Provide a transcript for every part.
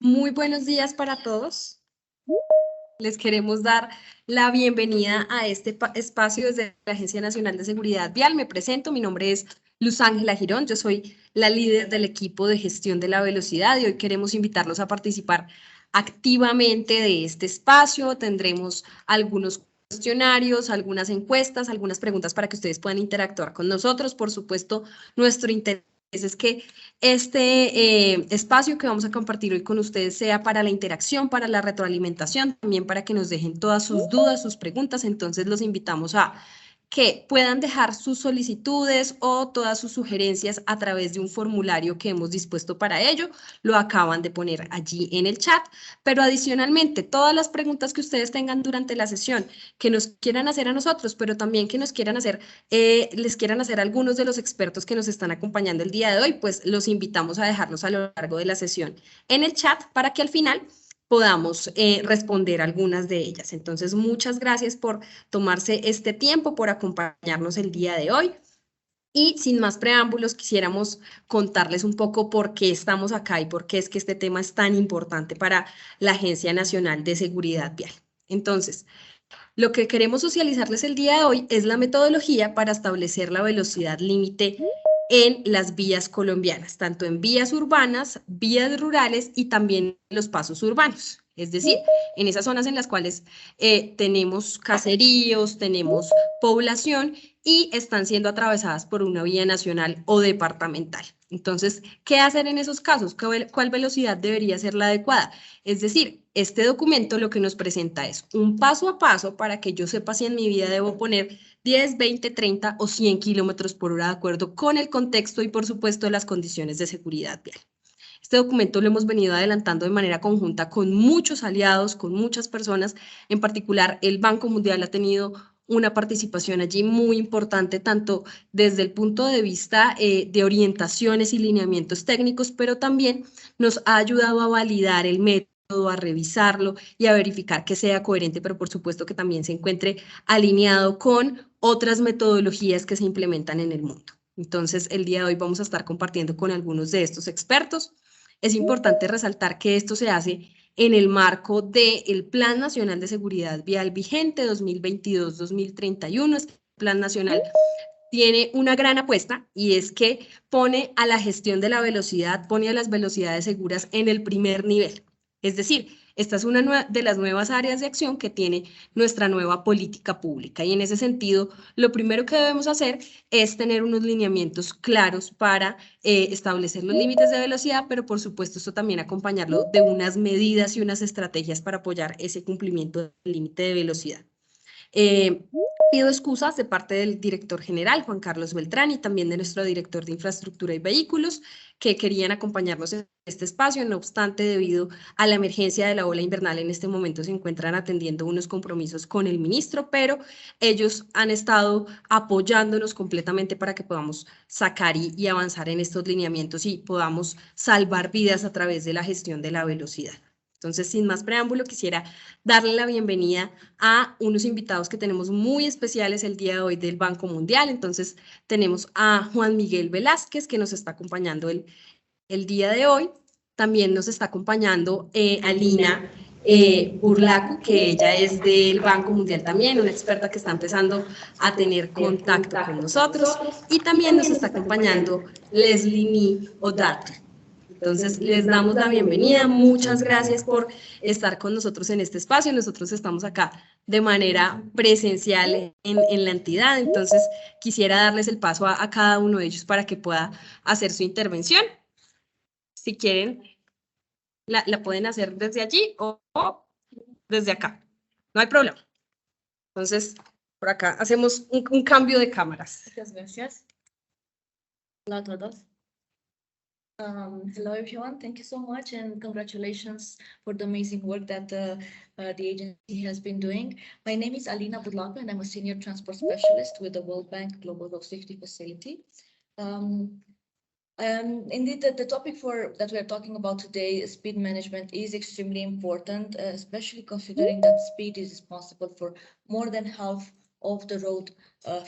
Muy buenos días para todos. Les queremos dar la bienvenida a este espacio desde la Agencia Nacional de Seguridad Vial. Me presento, mi nombre es Luz Ángela Girón, yo soy la líder del equipo de gestión de la velocidad y hoy queremos invitarlos a participar activamente de este espacio. Tendremos algunos cuestionarios, algunas encuestas, algunas preguntas para que ustedes puedan interactuar con nosotros. Por supuesto, nuestro interés es que este espacio que vamos a compartir hoy con ustedes sea para la interacción, para la retroalimentación, también para que nos dejen todas sus dudas, sus preguntas. Entonces los invitamos a que puedan dejar sus solicitudes o todas sus sugerencias a través de un formulario que hemos dispuesto para ello. Lo acaban de poner allí en el chat, pero adicionalmente, todas las preguntas que ustedes tengan durante la sesión, que nos quieran hacer a nosotros, pero también que nos quieran hacer, les quieran hacer algunos de los expertos que nos están acompañando el día de hoy, pues los invitamos a dejarlos a lo largo de la sesión en el chat para que al final podamos responder algunas de ellas. Entonces, muchas gracias por tomarse este tiempo, por acompañarnos el día de hoy. Y sin más preámbulos, quisiéramos contarles un poco por qué estamos acá y por qué es que este tema es tan importante para la Agencia Nacional de Seguridad Vial. Entonces, lo que queremos socializarles el día de hoy es la metodología para establecer la velocidad límite en las vías colombianas, tanto en vías urbanas, vías rurales y también en los pasos urbanos. Es decir, en esas zonas en las cuales tenemos caseríos, tenemos población y están siendo atravesadas por una vía nacional o departamental. Entonces, ¿qué hacer en esos casos? ¿Cuál velocidad debería ser la adecuada? Es decir, este documento lo que nos presenta es un paso a paso para que yo sepa si en mi vida debo poner 10, 20, 30 o 100 kilómetros por hora de acuerdo con el contexto y, por supuesto, las condiciones de seguridad vial. Este documento lo hemos venido adelantando de manera conjunta con muchos aliados, con muchas personas. En particular, el Banco Mundial ha tenido una participación allí muy importante, tanto desde el punto de vista de orientaciones y lineamientos técnicos, pero también nos ha ayudado a validar el método, a revisarlo y a verificar que sea coherente, pero por supuesto que también se encuentre alineado con otras metodologías que se implementan en el mundo. Entonces, el día de hoy vamos a estar compartiendo con algunos de estos expertos. Es importante resaltar que esto se hace en el marco del Plan Nacional de Seguridad Vial vigente 2022-2031. Este Plan Nacional tiene una gran apuesta y es que pone a la gestión de la velocidad, pone a las velocidades seguras en el primer nivel. Es decir, esta es una de las nuevas áreas de acción que tiene nuestra nueva política pública y en ese sentido, lo primero que debemos hacer es tener unos lineamientos claros para establecer los límites de velocidad, pero por supuesto esto también acompañarlo de unas medidas y unas estrategias para apoyar ese cumplimiento del límite de velocidad. Pido excusas de parte del director general, Juan Carlos Beltrán, y también de nuestro director de infraestructura y vehículos, que querían acompañarnos en este espacio. No obstante, debido a la emergencia de la ola invernal, en este momento se encuentran atendiendo unos compromisos con el ministro, pero ellos han estado apoyándonos completamente para que podamos sacar y avanzar en estos lineamientos y podamos salvar vidas a través de la gestión de la velocidad. Entonces, sin más preámbulo, quisiera darle la bienvenida a unos invitados que tenemos muy especiales el día de hoy del Banco Mundial. Entonces, tenemos a Juan Miguel Velázquez, que nos está acompañando el día de hoy. También nos está acompañando Alina Burlacu, que ella es del Banco Mundial también, una experta que está empezando a tener contacto con nosotros. Y también nos está acompañando Leslie Ni Odati. Entonces, les damos la bienvenida. Muchas gracias por estar con nosotros en este espacio. Nosotros estamos acá de manera presencial en la entidad. Entonces, quisiera darles el paso a cada uno de ellos para que pueda hacer su intervención. Si quieren, la pueden hacer desde allí o desde acá. No hay problema. Entonces, por acá hacemos un cambio de cámaras. Muchas gracias. Hola a todos. Hello everyone, thank you so much and congratulations for the amazing work that the agency has been doing. My name is Alina Burlaku and I'm a senior transport specialist with the World Bank Global Road Safety Facility. Indeed, the topic that we're talking about today, speed management, is extremely important, especially considering that speed is responsible for more than half of the road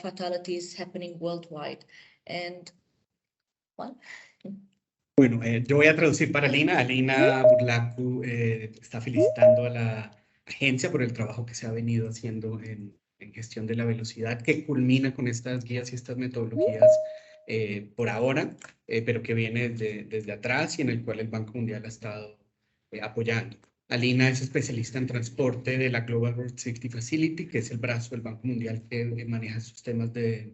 fatalities happening worldwide. And one. Bueno, yo voy a traducir para Alina. Alina Burlacu está felicitando a la agencia por el trabajo que se ha venido haciendo en gestión de la velocidad, que culmina con estas guías y estas metodologías por ahora, pero que viene desde atrás y en el cual el Banco Mundial ha estado apoyando. Alina es especialista en transporte de la Global Road Safety Facility, que es el brazo del Banco Mundial que maneja sus temas de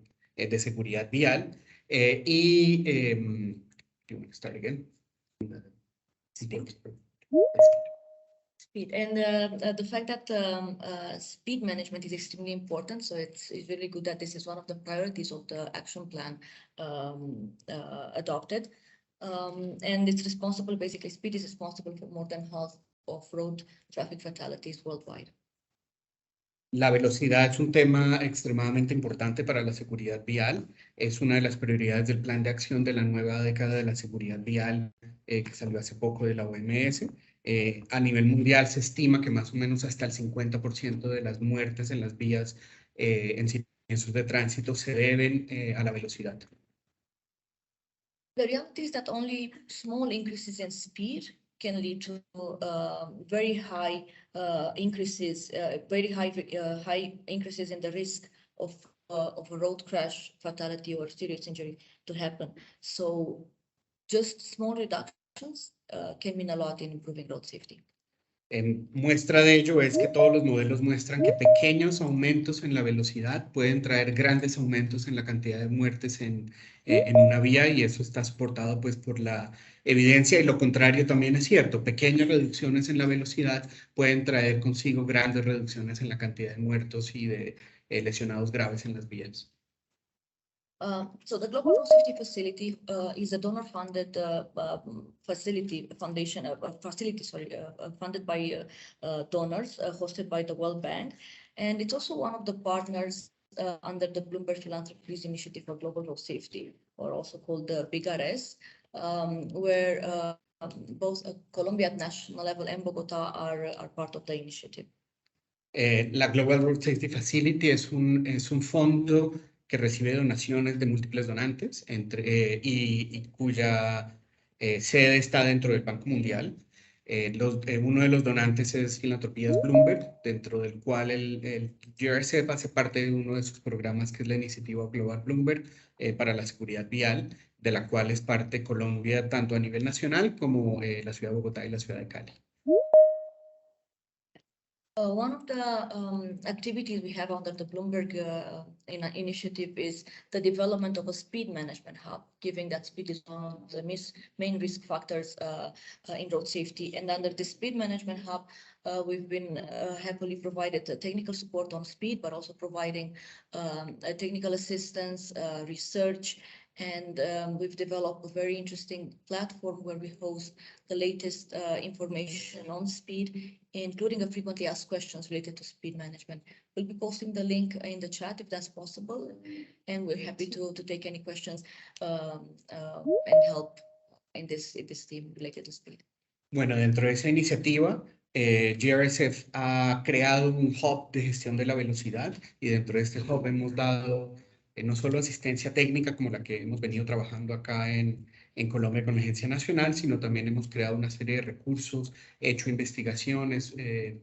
seguridad vial. You want to start again? Speed. Speed and the fact that speed management is extremely important. So it's really good that this is one of the priorities of the action plan adopted. And it's responsible, basically speed is responsible for more than half of road traffic fatalities worldwide. La velocidad es un tema extremadamente importante para la seguridad vial. Es una de las prioridades del Plan de Acción de la nueva década de la seguridad vial que salió hace poco de la OMS. A nivel mundial se estima que más o menos hasta el 50% de las muertes en las vías en sitios de tránsito se deben a la velocidad. The reality is that only small increases in speed can lead to very high increases, high increases in the risk of a road crash, fatality, or serious injury to happen. So, just small reductions can mean a lot in improving road safety. Muestra de ello es que todos los modelos muestran que pequeños aumentos en la velocidad pueden traer grandes aumentos en la cantidad de muertes en una vía, y eso está soportado pues por la evidencia, y lo contrario también es cierto. Pequeñas reducciones en la velocidad pueden traer consigo grandes reducciones en la cantidad de muertos y de lesionados graves en las vías. So the Global Road Safety Facility is a donor-funded facility funded by donors, hosted by the World Bank, and it's also one of the partners under the Bloomberg Philanthropies Initiative for Global Road Safety, or also called the BIGRS, where both Colombia at national level and Bogotá are part of the initiative. La Global Road Safety Facility es un fondo que recibe donaciones de múltiples donantes y cuya sede está dentro del Banco Mundial. Uno de los donantes es Filantropías Bloomberg, dentro del cual el GRCEP hace parte de uno de sus programas, que es la iniciativa Global Bloomberg para la seguridad vial, de la cual es parte Colombia tanto a nivel nacional como la ciudad de Bogotá y la ciudad de Cali. One of the activities we have under the Bloomberg initiative is the development of a speed management hub, given that speed is one of the main risk factors in road safety. And under the speed management hub, we've been happily provided technical support on speed, but also providing technical assistance, research, and we've developed a very interesting platform where we host the latest information on speed, including a frequently asked questions related to speed management. We'll be posting the link in the chat if that's possible, and we're happy to take any questions and help in this team related to speed. Bueno, dentro de esa iniciativa, GRSF ha creado un hub de gestión de la velocidad, y dentro de este hub hemos dado no solo asistencia técnica como la que hemos venido trabajando acá en Colombia con la Agencia Nacional, sino también hemos creado una serie de recursos, hecho investigaciones, he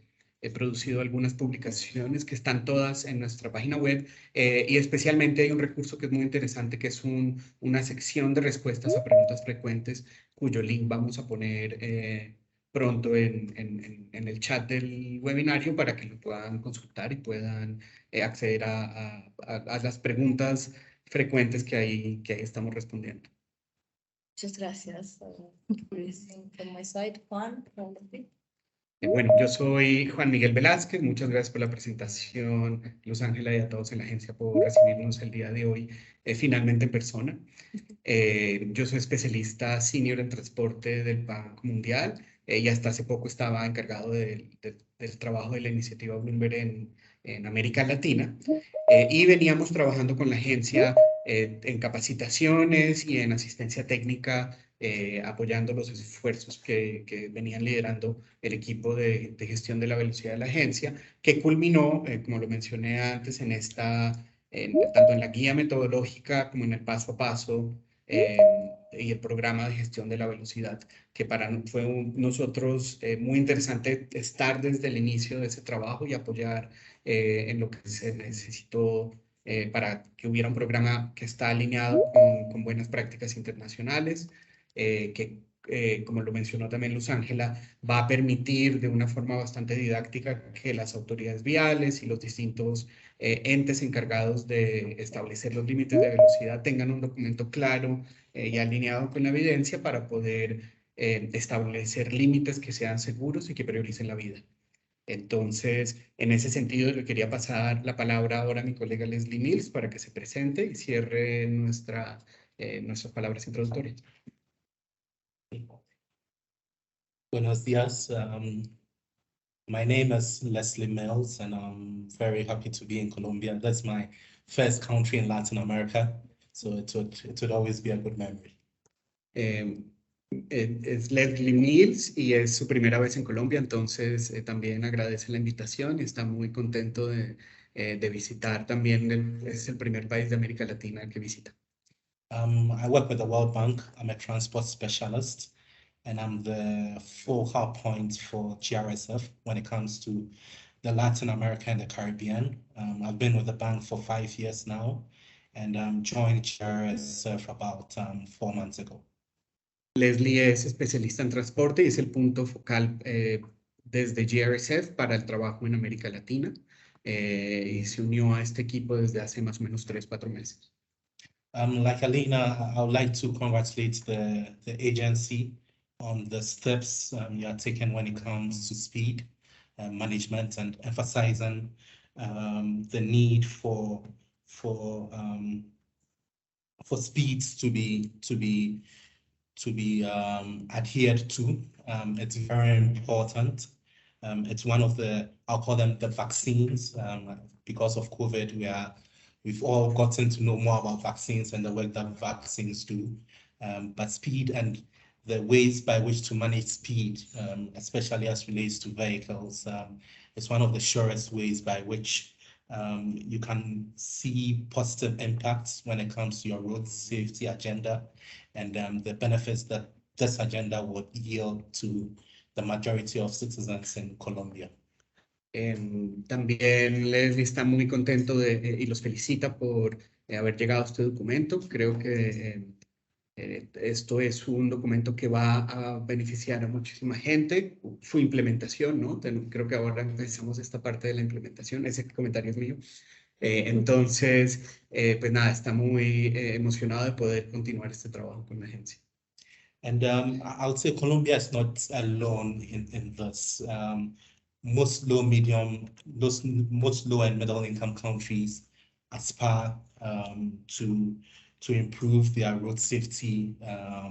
producido algunas publicaciones que están todas en nuestra página web, y especialmente hay un recurso que es muy interesante, que es una sección de respuestas a preguntas frecuentes, cuyo link vamos a poner pronto en el chat del webinario para que lo puedan consultar y puedan acceder a las preguntas frecuentes que ahí estamos respondiendo. Muchas gracias. From my side, Juan. Bueno, yo soy Juan Miguel Velázquez. Muchas gracias por la presentación, Luz Ángela, y a todos en la agencia por recibirnos el día de hoy, finalmente en persona. Yo soy especialista senior en transporte del Banco Mundial, y hasta hace poco estaba encargado del trabajo de la iniciativa Bloomberg en América Latina, y veníamos trabajando con la agencia en capacitaciones y en asistencia técnica, apoyando los esfuerzos que venían liderando el equipo de gestión de la velocidad de la agencia, que culminó, como lo mencioné antes, tanto en la guía metodológica como en el paso a paso y el programa de gestión de la velocidad, que fue nosotros muy interesante estar desde el inicio de ese trabajo y apoyar en lo que se necesitó para que hubiera un programa que está alineado con buenas prácticas internacionales, como lo mencionó también Luz Ángela, va a permitir de una forma bastante didáctica que las autoridades viales y los distintos entes encargados de establecer los límites de velocidad tengan un documento claro y alineado con la evidencia para poder establecer límites que sean seguros y que prioricen la vida. Entonces, en ese sentido, le quería pasar la palabra ahora a mi colega Leslie Mills para que se presente y cierre nuestras palabras introductorias. Buenos días. My name is Leslie Mills, and I'm very happy to be in Colombia. That's my first country in Latin America, so it would always be a good memory. Es Leslie Mills y es su primera vez en Colombia, entonces también agradece la invitación y está muy contento de visitar también. Es el primer país de América Latina que visita. I work with the World Bank. I'm a transport specialist, and I'm the focal point for GRSF when it comes to the Latin America and the Caribbean. I've been with the bank for 5 years now, and joined GRSF about 4 months ago. Leslie es especialista en transporte y es el punto focal desde GRSF para el trabajo en América Latina y se unió a este equipo desde hace más o menos 3-4 meses. Like Alina, I would like to congratulate the agency on the steps you are taking when it comes to speed management and emphasizing the need for speeds to be adhered to. It's very important. It's one of I'll call them the vaccines. Because of COVID, we've all gotten to know more about vaccines and the work that vaccines do. But speed and the ways by which to manage speed, especially as relates to vehicles, is one of the surest ways by which you can see positive impacts when it comes to your road safety agenda and the benefits that this agenda would yield to the majority of citizens in Colombia. También Leslie está muy contento y los felicita por haber llegado a este documento. Creo que esto es un documento que va a beneficiar a muchísima gente. Su implementación, ¿no? Creo que ahora empezamos esta parte de la implementación. Ese comentario es mío. Entonces, pues nada, está muy emocionado de poder continuar este trabajo con la agencia. And I would say Colombia is not alone in this. Most low and middle income countries aspire to improve their road safety, I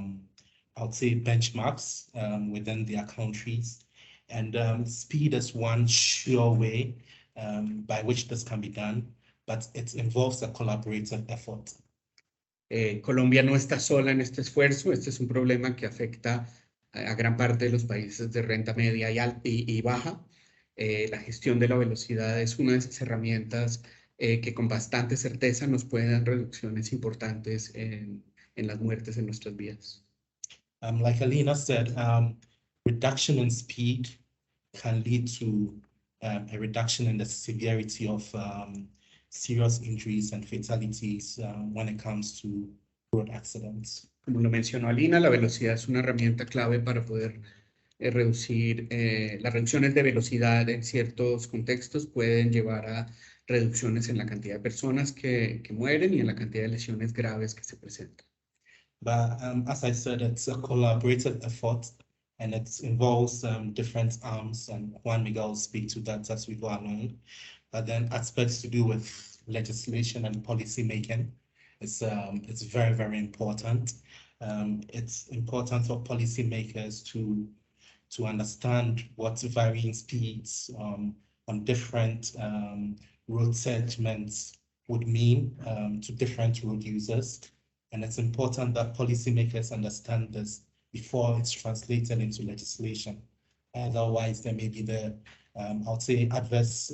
would say benchmarks within their countries. And speed is one sure way by which this can be done, but it involves a collaborative effort. Colombia no está sola en este esfuerzo. Este es un problema que afecta a gran parte de los países de renta media y baja. La gestión de la velocidad es una de esas herramientas que con bastante certeza nos puede dar reducciones importantes en las muertes en nuestras vías. Like Alina said, reduction in speed can lead to a reduction in the severity of serious injuries and fatalities when it comes to road accidents. Como lo mencionó Alina, la velocidad es una herramienta clave para poder reducir las reducciones de velocidad en ciertos contextos pueden llevar a reducciones en la cantidad de personas que mueren y en la cantidad de lesiones graves que se presentan. But as I said, it's a collaborative effort and it involves different arms, and Juan Miguel will speak to that as we go along. But then aspects to do with legislation and policy making, it's very, very important. It's important for policymakers to understand what varying speeds on different road segments would mean to different road users. And it's important that policymakers understand this before it's translated into legislation. Otherwise, there may be I would say, adverse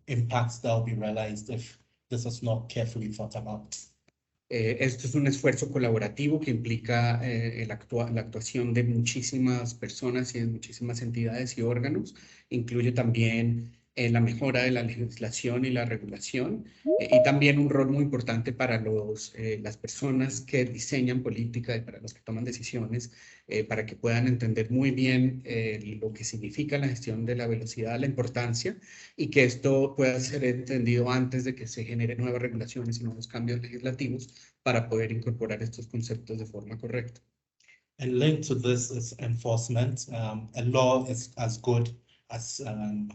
impacts that will be realized if this is not carefully thought about. Esto es un esfuerzo colaborativo que implica la actuación de muchísimas personas y de muchísimas entidades y órganos. Incluye también la mejora de la legislación y la regulación y también un rol muy importante para las personas que diseñan política y para los que toman decisiones, para que puedan entender muy bien lo que significa la gestión de la velocidad, la importancia, y que esto pueda ser entendido antes de que se generen nuevas regulaciones y nuevos cambios legislativos para poder incorporar estos conceptos de forma correcta. And linked to this is enforcement. A law is as good as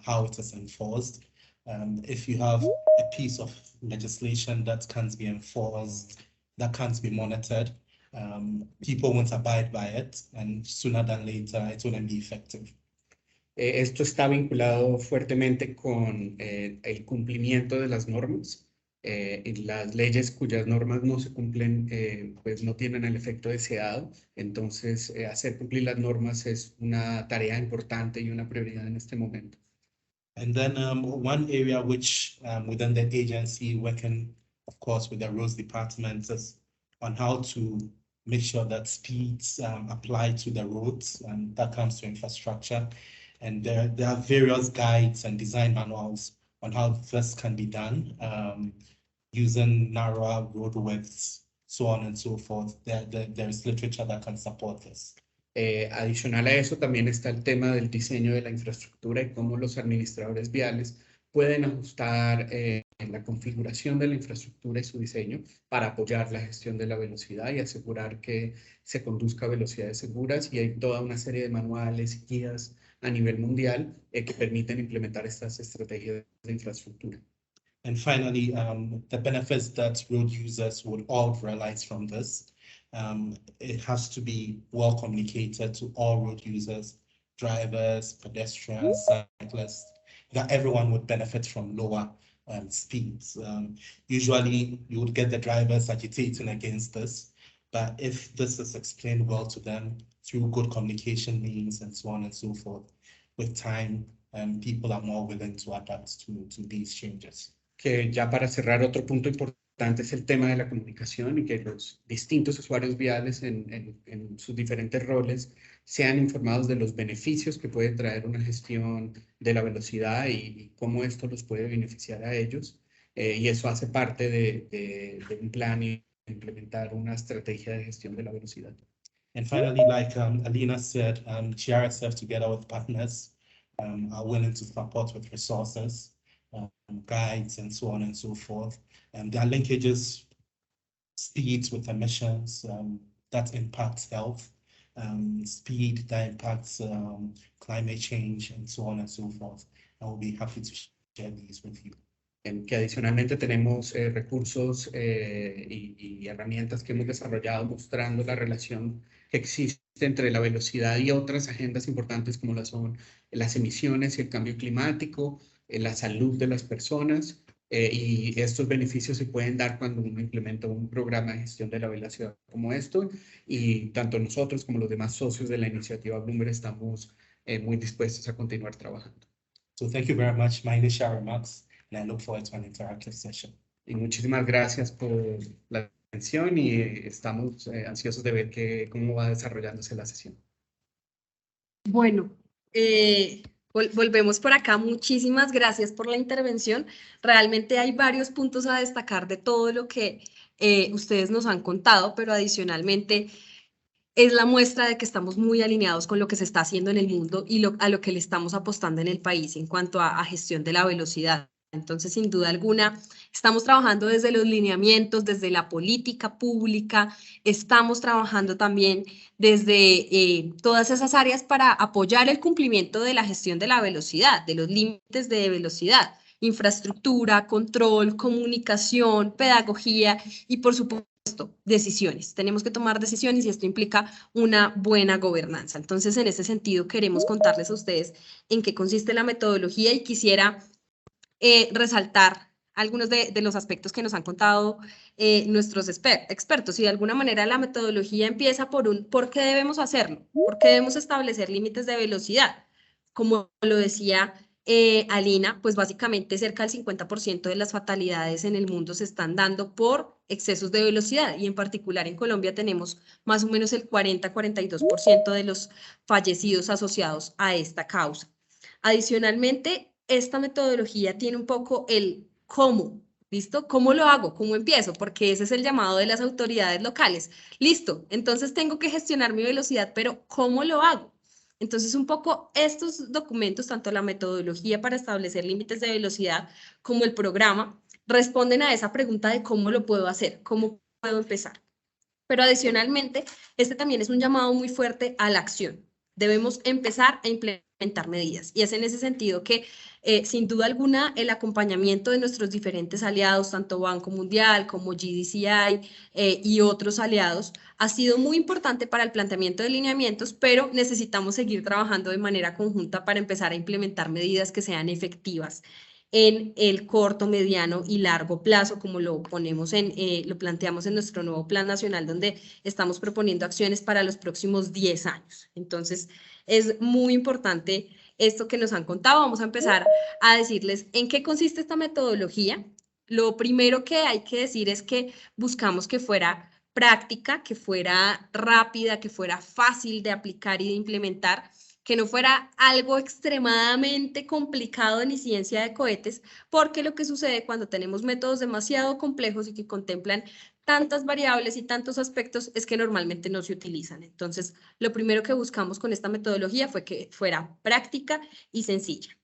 how it is enforced. If you have a piece of legislation that can't be enforced, that can't be monitored, people won't abide by it, and sooner than later, it wouldn't be effective. Esto está vinculado fuertemente con el cumplimiento de las normas. Y las leyes cuyas normas no se cumplen, pues no tienen el efecto deseado. Entonces, hacer cumplir las normas es una tarea importante y una prioridad en este momento. And then one area which within the agency, working, of course, with the roads department, is on how to make sure that speeds apply to the roads, and that comes to infrastructure. And there are various guides and design manuals on how this can be done, using narrower road widths, so on and so forth. There is literature that can support this. Adicional a eso, también está el tema del diseño de la infraestructura y cómo los administradores viales pueden ajustar la configuración de la infraestructura y su diseño para apoyar la gestión de la velocidad y asegurar que se conduzca a velocidades seguras. Y hay toda una serie de manuales y guías a nivel mundial que permiten implementar estas estrategias de infraestructura. And finally, the benefits that road users would all realize from this. It has to be well communicated to all road users, drivers, pedestrians, cyclists, that everyone would benefit from lower speeds. Usually, you would get the drivers agitating against this, but if this is explained well to them through good communication means and so on and so forth, with time, people are more willing to adapt to these changes. Que ya para cerrar, otro punto importante es el tema de la comunicación y que los distintos usuarios viales en sus diferentes roles sean informados de los beneficios que puede traer una gestión de la velocidad y cómo esto los puede beneficiar a ellos. Y eso hace parte de un plan y implementar una estrategia de gestión de la velocidad. And finally, like Alina said, GRSF together with partners are willing to support with resources, guides, and so on and so forth. And there are linkages, speeds with emissions that impacts health, speed that impacts climate change, and so on and so forth. And we'll be happy to share these with you. Que adicionalmente tenemos recursos y herramientas que hemos desarrollado mostrando la relación que existe entre la velocidad y otras agendas importantes como son las emisiones y el cambio climático, la salud de las personas, y estos beneficios se pueden dar cuando uno implementa un programa de gestión de la velocidad como esto, y tanto nosotros como los demás socios de la iniciativa Bloomberg estamos muy dispuestos a continuar trabajando. So thank you very much. My initial remarks, and I look forward to an interactive session. Y muchísimas gracias por la atención y estamos ansiosos de ver cómo va desarrollándose la sesión. Bueno, volvemos por acá. Muchísimas gracias por la intervención. Realmente hay varios puntos a destacar de todo lo que ustedes nos han contado, pero adicionalmente es la muestra de que estamos muy alineados con lo que se está haciendo en el mundo y a lo que le estamos apostando en el país en cuanto a gestión de la velocidad. Entonces, sin duda alguna, estamos trabajando desde los lineamientos, desde la política pública, estamos trabajando también desde todas esas áreas para apoyar el cumplimiento de la gestión de la velocidad, de los límites de velocidad, infraestructura, control, comunicación, pedagogía y, por supuesto, decisiones. Tenemos que tomar decisiones y esto implica una buena gobernanza. Entonces, en ese sentido, queremos contarles a ustedes en qué consiste la metodología y quisiera resaltar algunos de los aspectos que nos han contado nuestros expertos. Y de alguna manera la metodología empieza por qué debemos hacerlo, por qué debemos establecer límites de velocidad. Como lo decía Alina, pues básicamente cerca del 50% de las fatalidades en el mundo se están dando por excesos de velocidad, y en particular en Colombia tenemos más o menos el 40-42% de los fallecidos asociados a esta causa. Adicionalmente, esta metodología tiene un poco el cómo, ¿listo? ¿Cómo lo hago? ¿Cómo empiezo? Porque ese es el llamado de las autoridades locales. Listo, entonces tengo que gestionar mi velocidad, pero ¿cómo lo hago? Entonces, un poco estos documentos, tanto la metodología para establecer límites de velocidad como el programa, responden a esa pregunta de cómo lo puedo hacer, cómo puedo empezar. Pero adicionalmente, este también es un llamado muy fuerte a la acción. Debemos empezar a implementar medidas. Y es en ese sentido que, sin duda alguna, el acompañamiento de nuestros diferentes aliados, tanto Banco Mundial como GDCI y otros aliados, ha sido muy importante para el planteamiento de lineamientos, pero necesitamos seguir trabajando de manera conjunta para empezar a implementar medidas que sean efectivas en el corto, mediano y largo plazo, como lo ponemos lo planteamos en nuestro nuevo Plan Nacional, donde estamos proponiendo acciones para los próximos 10 años. Entonces, es muy importante esto que nos han contado. Vamos a empezar a decirles en qué consiste esta metodología. Lo primero que hay que decir es que buscamos que fuera práctica, que fuera rápida, que fuera fácil de aplicar y de implementar, que no fuera algo extremadamente complicado en ciencia de cohetes, porque lo que sucede cuando tenemos métodos demasiado complejos y que contemplan tantas variables y tantos aspectos es que normalmente no se utilizan. Entonces, lo primero que buscamos con esta metodología fue que fuera práctica y sencilla.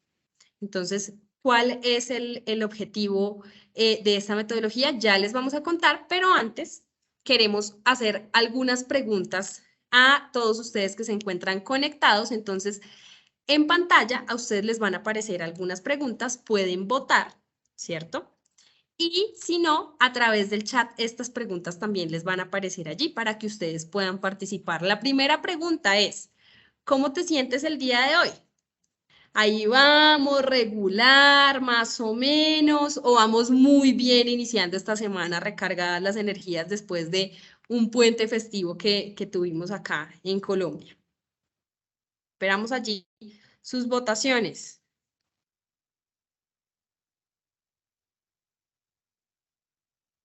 Entonces, ¿cuál es el objetivo de esta metodología? Ya les vamos a contar, pero antes queremos hacer algunas preguntas a todos ustedes que se encuentran conectados. Entonces, en pantalla a ustedes les van a aparecer algunas preguntas, pueden votar, ¿cierto? Y si no, a través del chat, estas preguntas también les van a aparecer allí para que ustedes puedan participar. La primera pregunta es, ¿cómo te sientes el día de hoy? Ahí vamos, regular, más o menos, o vamos muy bien iniciando esta semana, recargadas las energías después de un puente festivo que tuvimos acá en Colombia. Esperamos allí sus votaciones.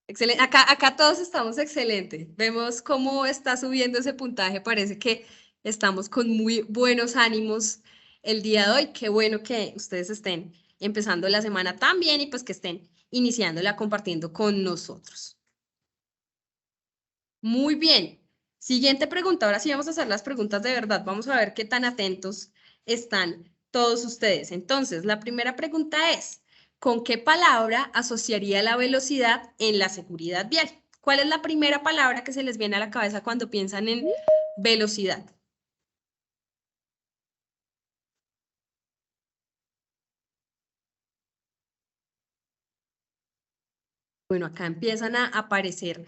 Excelente. Acá todos estamos excelentes. Vemos cómo está subiendo ese puntaje. Parece que estamos con muy buenos ánimos el día de hoy. Qué bueno que ustedes estén empezando la semana tan bien y pues que estén iniciándola compartiendo con nosotros. Muy bien. Siguiente pregunta. Ahora sí vamos a hacer las preguntas de verdad. Vamos a ver qué tan atentos están todos ustedes. Entonces, la primera pregunta es, ¿con qué palabra asociaría la velocidad en la seguridad vial? ¿Cuál es la primera palabra que se les viene a la cabeza cuando piensan en velocidad? Bueno, acá empiezan a aparecer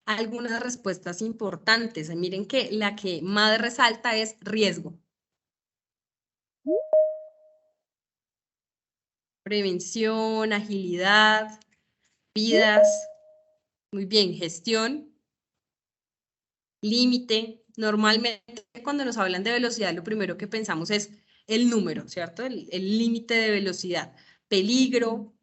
algunas respuestas importantes. Miren que la que más resalta es riesgo. Prevención, agilidad, vidas. Muy bien, gestión, límite. Normalmente cuando nos hablan de velocidad, lo primero que pensamos es el número, ¿cierto? El límite de velocidad. Peligro.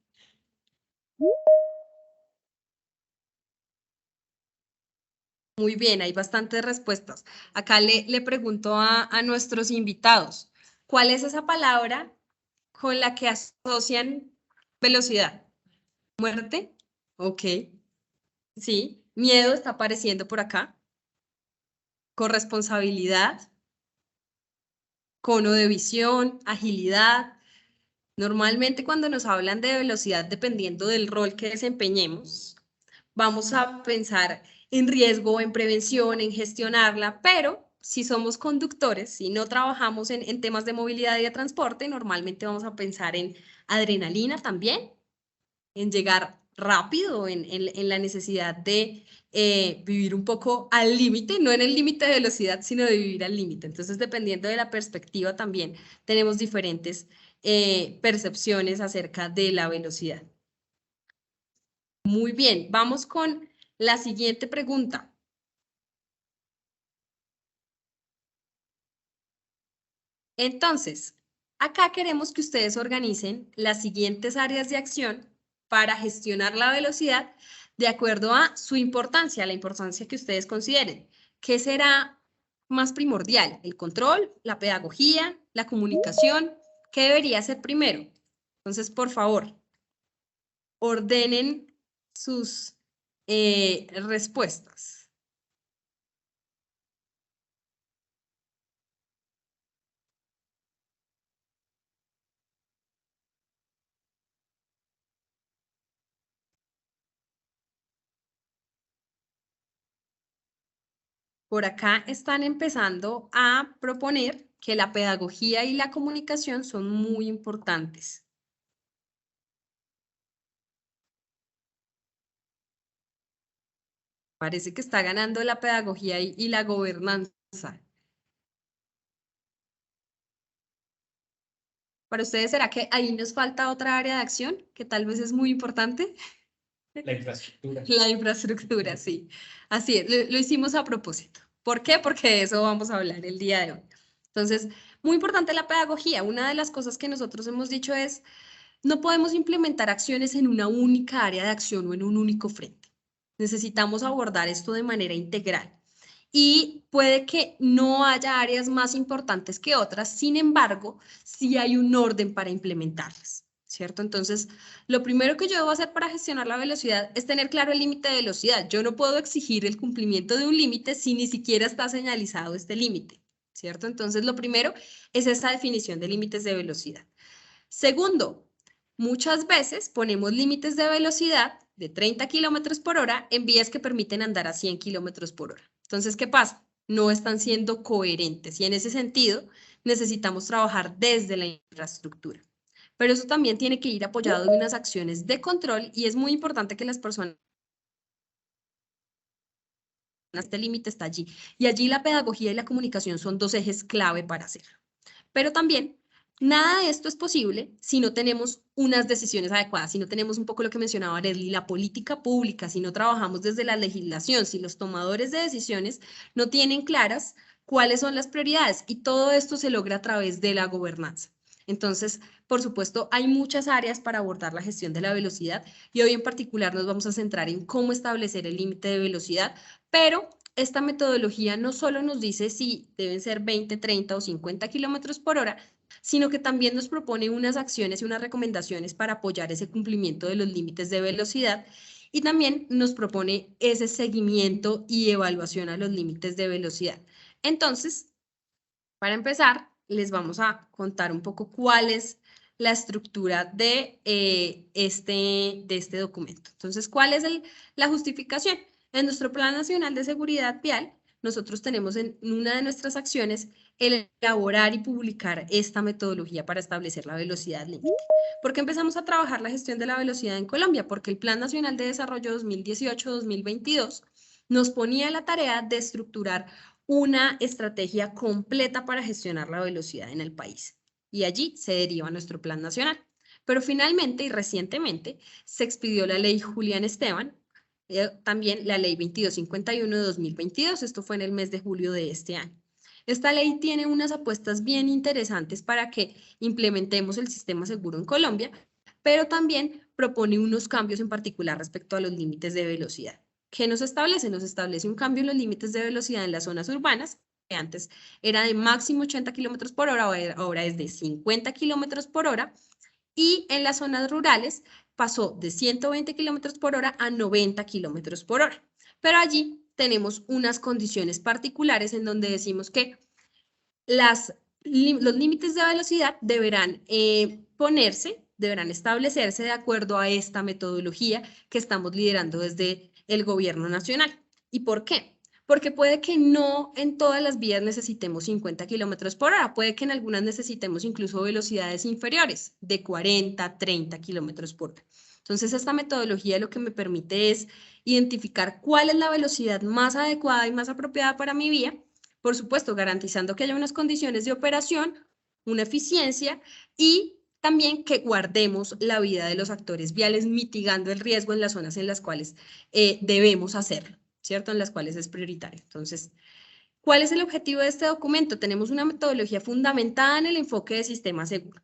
Muy bien, hay bastantes respuestas. Acá le pregunto a nuestros invitados, ¿cuál es esa palabra con la que asocian velocidad? ¿Muerte? Ok. Sí. Miedo está apareciendo por acá. Corresponsabilidad. Cono de visión, agilidad. Normalmente cuando nos hablan de velocidad, dependiendo del rol que desempeñemos, vamos a pensar en riesgo, en prevención, en gestionarla, pero si somos conductores, si no trabajamos en temas de movilidad y de transporte, normalmente vamos a pensar en adrenalina también, en llegar rápido, en la necesidad de vivir un poco al límite, no en el límite de velocidad, sino de vivir al límite. Entonces, dependiendo de la perspectiva también, tenemos diferentes percepciones acerca de la velocidad. Muy bien, vamos con la siguiente pregunta. Entonces, acá queremos que ustedes organicen las siguientes áreas de acción para gestionar la velocidad de acuerdo a su importancia, la importancia que ustedes consideren. ¿Qué será más primordial? ¿El control, la pedagogía, la comunicación? ¿Qué debería ser primero? Entonces, por favor, ordenen sus respuestas. Por acá están empezando a proponer que la pedagogía y la comunicación son muy importantes. Parece que está ganando la pedagogía y la gobernanza. ¿Para ustedes será que ahí nos falta otra área de acción que tal vez es muy importante? La infraestructura. La infraestructura, sí. Así es, lo hicimos a propósito. ¿Por qué? Porque de eso vamos a hablar el día de hoy. Entonces, muy importante la pedagogía. Una de las cosas que nosotros hemos dicho es, no podemos implementar acciones en una única área de acción o en un único frente. Necesitamos abordar esto de manera integral. Y puede que no haya áreas más importantes que otras, sin embargo, sí hay un orden para implementarlas, ¿cierto? Entonces, lo primero que yo debo hacer para gestionar la velocidad es tener claro el límite de velocidad. Yo no puedo exigir el cumplimiento de un límite si ni siquiera está señalizado este límite, ¿cierto? Entonces, lo primero es esa definición de límites de velocidad. Segundo, muchas veces ponemos límites de velocidad de 30 kilómetros por hora en vías que permiten andar a 100 kilómetros por hora. Entonces, ¿qué pasa? No están siendo coherentes y en ese sentido necesitamos trabajar desde la infraestructura. Pero eso también tiene que ir apoyado de unas acciones de control y es muy importante que las personas este límite está allí. Y allí la pedagogía y la comunicación son dos ejes clave para hacerlo. Pero también, nada de esto es posible si no tenemos unas decisiones adecuadas, si no tenemos un poco lo que mencionaba Leslie, la política pública, si no trabajamos desde la legislación, si los tomadores de decisiones no tienen claras cuáles son las prioridades. Y todo esto se logra a través de la gobernanza. Entonces, por supuesto, hay muchas áreas para abordar la gestión de la velocidad y hoy en particular nos vamos a centrar en cómo establecer el límite de velocidad, pero esta metodología no solo nos dice si deben ser 20, 30 o 50 kilómetros por hora, sino que también nos propone unas acciones y unas recomendaciones para apoyar ese cumplimiento de los límites de velocidad y también nos propone ese seguimiento y evaluación a los límites de velocidad. Entonces, para empezar, les vamos a contar un poco cuál es la estructura de este documento. Entonces, ¿cuál es la justificación? En nuestro Plan Nacional de Seguridad Vial, nosotros tenemos en una de nuestras acciones el elaborar y publicar esta metodología para establecer la velocidad límite. ¿Por qué empezamos a trabajar la gestión de la velocidad en Colombia? Porque el Plan Nacional de Desarrollo 2018-2022 nos ponía la tarea de estructurar una estrategia completa para gestionar la velocidad en el país. Y allí se deriva nuestro plan nacional. Pero finalmente y recientemente se expidió la ley Julián Esteban, también la ley 2251 de 2022, esto fue en el mes de julio de este año. Esta ley tiene unas apuestas bien interesantes para que implementemos el sistema seguro en Colombia, pero también propone unos cambios en particular respecto a los límites de velocidad. ¿Qué nos establece? Nos establece un cambio en los límites de velocidad en las zonas urbanas, que antes era de máximo 80 kilómetros por hora, ahora es de 50 kilómetros por hora, y en las zonas rurales pasó de 120 kilómetros por hora a 90 kilómetros por hora. Pero allí tenemos unas condiciones particulares en donde decimos que los límites de velocidad deberán deberán establecerse de acuerdo a esta metodología que estamos liderando desde el gobierno nacional. ¿Y por qué? Porque puede que no en todas las vías necesitemos 50 kilómetros por hora, puede que en algunas necesitemos incluso velocidades inferiores, de 40, 30 kilómetros por hora. Entonces, esta metodología lo que me permite es identificar cuál es la velocidad más adecuada y más apropiada para mi vía, por supuesto, garantizando que haya unas condiciones de operación, una eficiencia y también que guardemos la vida de los actores viales, mitigando el riesgo en las zonas en las cuales debemos hacerlo, ¿cierto? En las cuales es prioritario. Entonces, ¿cuál es el objetivo de este documento? Tenemos una metodología fundamentada en el enfoque de sistema seguro.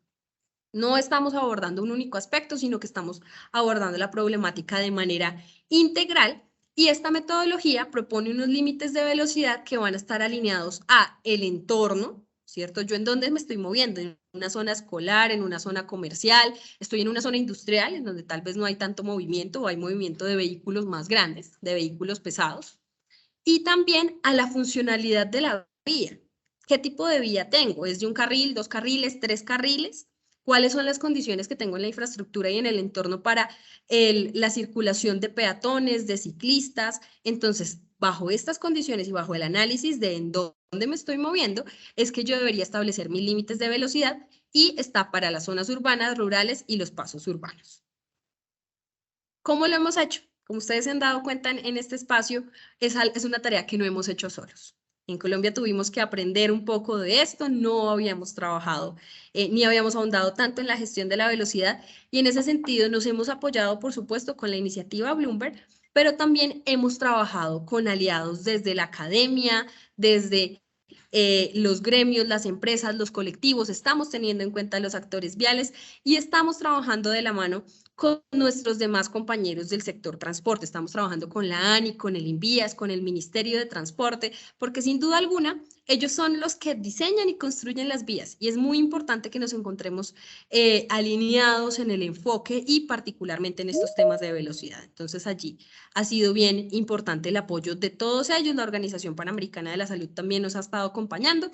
No estamos abordando un único aspecto, sino que estamos abordando la problemática de manera integral. Y esta metodología propone unos límites de velocidad que van a estar alineados a el entorno, ¿cierto? Yo en dónde me estoy moviendo, en una zona escolar, en una zona comercial, estoy en una zona industrial, en donde tal vez no hay tanto movimiento o hay movimiento de vehículos más grandes, de vehículos pesados. Y también a la funcionalidad de la vía. ¿Qué tipo de vía tengo? ¿Es de un carril, 2 carriles, 3 carriles? ¿Cuáles son las condiciones que tengo en la infraestructura y en el entorno para la circulación de peatones, de ciclistas? Entonces, bajo estas condiciones y bajo el análisis de en dónde me estoy moviendo, es que yo debería establecer mis límites de velocidad y está para las zonas urbanas, rurales y los pasos urbanos. ¿Cómo lo hemos hecho? Como ustedes se han dado cuenta en este espacio, es una tarea que no hemos hecho solos. En Colombia tuvimos que aprender un poco de esto, no habíamos trabajado ni habíamos ahondado tanto en la gestión de la velocidad y en ese sentido nos hemos apoyado, por supuesto, con la iniciativa Bloomberg, pero también hemos trabajado con aliados desde la academia, desde los gremios, las empresas, los colectivos, estamos teniendo en cuenta los actores viales y estamos trabajando de la mano con nuestros demás compañeros del sector transporte. Estamos trabajando con la ANI, con el INVIAS, con el Ministerio de Transporte, porque sin duda alguna ellos son los que diseñan y construyen las vías y es muy importante que nos encontremos alineados en el enfoque y particularmente en estos temas de velocidad. Entonces allí ha sido bien importante el apoyo de todos ellos. La Organización Panamericana de la Salud también nos ha estado acompañando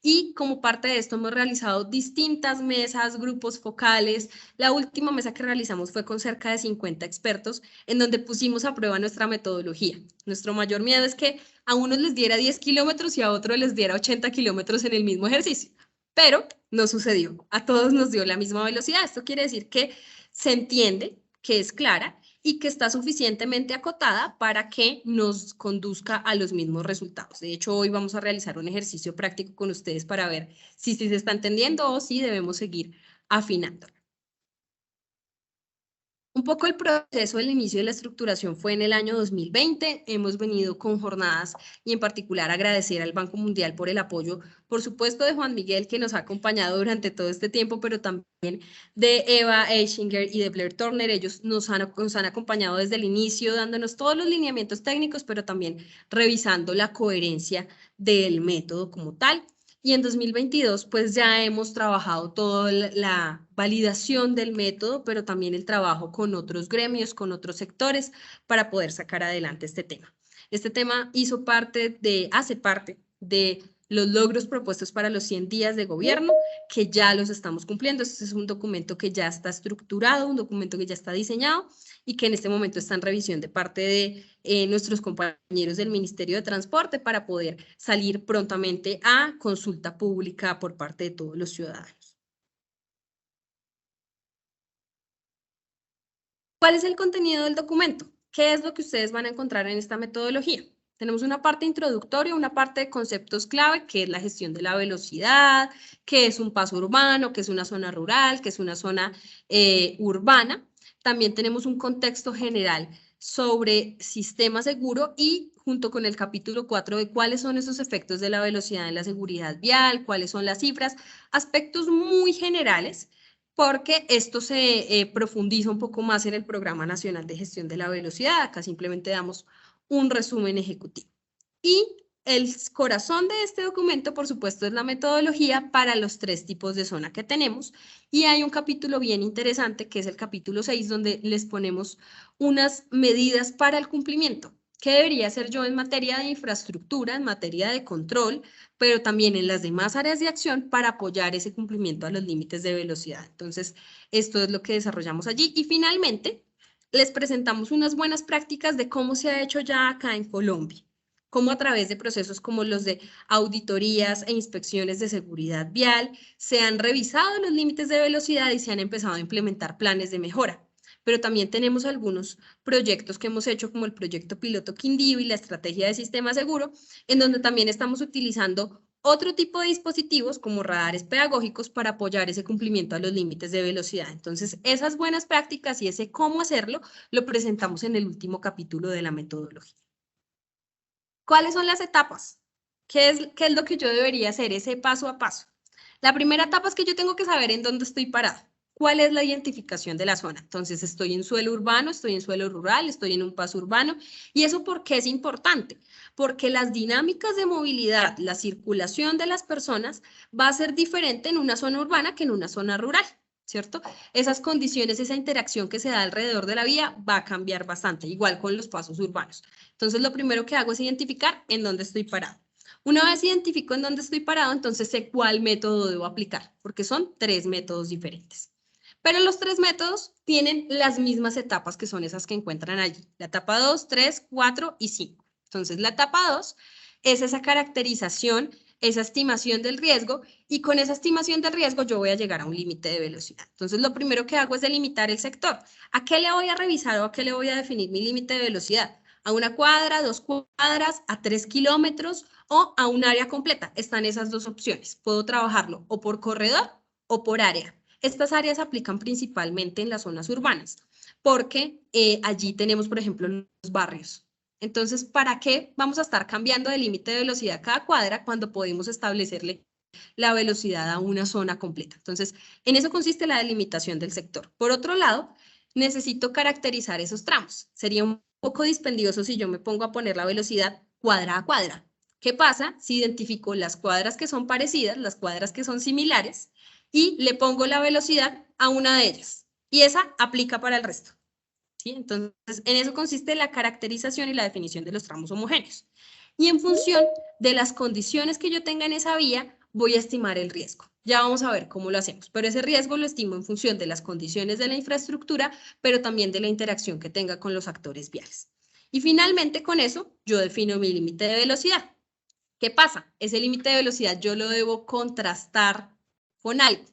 y como parte de esto hemos realizado distintas mesas, grupos focales. La última mesa que realizamos fue con cerca de 50 expertos en donde pusimos a prueba nuestra metodología. Nuestro mayor miedo es que a unos les diera 10 kilómetros y a otros les diera 80 kilómetros en el mismo ejercicio, pero no sucedió. A todos nos dio la misma velocidad. Esto quiere decir que se entiende, que es clara y que está suficientemente acotada para que nos conduzca a los mismos resultados. De hecho, hoy vamos a realizar un ejercicio práctico con ustedes para ver si se está entendiendo o si debemos seguir afinando. Un poco el proceso del inicio de la estructuración fue en el año 2020. Hemos venido con jornadas y en particular agradecer al Banco Mundial por el apoyo, por supuesto, de Juan Miguel, que nos ha acompañado durante todo este tiempo, pero también de Eva Eichinger y de Blair Turner. Ellos nos han acompañado desde el inicio, dándonos todos los lineamientos técnicos, pero también revisando la coherencia del método como tal. Y en 2022, pues ya hemos trabajado toda la validación del método, pero también el trabajo con otros gremios, con otros sectores, para poder sacar adelante este tema. Este tema hace parte de los logros propuestos para los 100 días de gobierno, que ya los estamos cumpliendo. Este es un documento que ya está estructurado, un documento que ya está diseñado y que en este momento está en revisión de parte de nuestros compañeros del Ministerio de Transporte para poder salir prontamente a consulta pública por parte de todos los ciudadanos. ¿Cuál es el contenido del documento? ¿Qué es lo que ustedes van a encontrar en esta metodología? Tenemos una parte introductoria, una parte de conceptos clave, que es la gestión de la velocidad, que es un paso urbano, que es una zona rural, que es una zona urbana. También tenemos un contexto general sobre sistema seguro y junto con el capítulo 4 de cuáles son esos efectos de la velocidad en la seguridad vial, cuáles son las cifras, aspectos muy generales, porque esto se profundiza un poco más en el Programa Nacional de Gestión de la Velocidad. Acá simplemente damos un resumen ejecutivo. Y el corazón de este documento, por supuesto, es la metodología para los 3 tipos de zona que tenemos. Y hay un capítulo bien interesante, que es el capítulo 6, donde les ponemos unas medidas para el cumplimiento. ¿Qué debería hacer yo en materia de infraestructura, en materia de control, pero también en las demás áreas de acción para apoyar ese cumplimiento a los límites de velocidad? Entonces, esto es lo que desarrollamos allí. Y finalmente, les presentamos unas buenas prácticas de cómo se ha hecho ya acá en Colombia, cómo a través de procesos como los de auditorías e inspecciones de seguridad vial se han revisado los límites de velocidad y se han empezado a implementar planes de mejora. Pero también tenemos algunos proyectos que hemos hecho, como el proyecto piloto Quindío y la estrategia de sistema seguro, en donde también estamos utilizando otro tipo de dispositivos como radares pedagógicos para apoyar ese cumplimiento a los límites de velocidad. Entonces, esas buenas prácticas y ese cómo hacerlo lo presentamos en el último capítulo de la metodología. ¿Cuáles son las etapas? ¿Qué es lo que yo debería hacer? Ese paso a paso. La primera etapa es que yo tengo que saber en dónde estoy parado. ¿Cuál es la identificación de la zona? Entonces, estoy en suelo urbano, estoy en suelo rural, estoy en un paso urbano. ¿Y eso por qué es importante? Porque las dinámicas de movilidad, la circulación de las personas va a ser diferente en una zona urbana que en una zona rural, ¿cierto? Esas condiciones, esa interacción que se da alrededor de la vía va a cambiar bastante, igual con los pasos urbanos. Entonces, lo primero que hago es identificar en dónde estoy parado. Una vez identifico en dónde estoy parado, entonces sé cuál método debo aplicar, porque son 3 métodos diferentes. Pero los 3 métodos tienen las mismas etapas que son esas que encuentran allí. La etapa 2, 3, 4 y 5. Entonces, la etapa 2 es esa caracterización, esa estimación del riesgo, y con esa estimación del riesgo yo voy a llegar a un límite de velocidad. Entonces, lo primero que hago es delimitar el sector. ¿A qué le voy a revisar o a qué le voy a definir mi límite de velocidad? ¿A 1 cuadra, 2 cuadras, a 3 kilómetros o a un área completa? Están esas 2 opciones. Puedo trabajarlo o por corredor o por área. Estas áreas se aplican principalmente en las zonas urbanas, porque allí tenemos, por ejemplo, los barrios. Entonces, ¿para qué vamos a estar cambiando de límite de velocidad cada cuadra cuando podemos establecerle la velocidad a una zona completa? Entonces, en eso consiste la delimitación del sector. Por otro lado, necesito caracterizar esos tramos. Sería un poco dispendioso si yo me pongo a poner la velocidad cuadra a cuadra. ¿Qué pasa si identifico las cuadras que son parecidas, las cuadras que son similares, y le pongo la velocidad a una de ellas? Y esa aplica para el resto. ¿Sí? Entonces, en eso consiste la caracterización y la definición de los tramos homogéneos. Y en función de las condiciones que yo tenga en esa vía, voy a estimar el riesgo. Ya vamos a ver cómo lo hacemos, pero ese riesgo lo estimo en función de las condiciones de la infraestructura, pero también de la interacción que tenga con los actores viales. Y finalmente, con eso, yo defino mi límite de velocidad. ¿Qué pasa? Ese límite de velocidad yo lo debo contrastar con algo.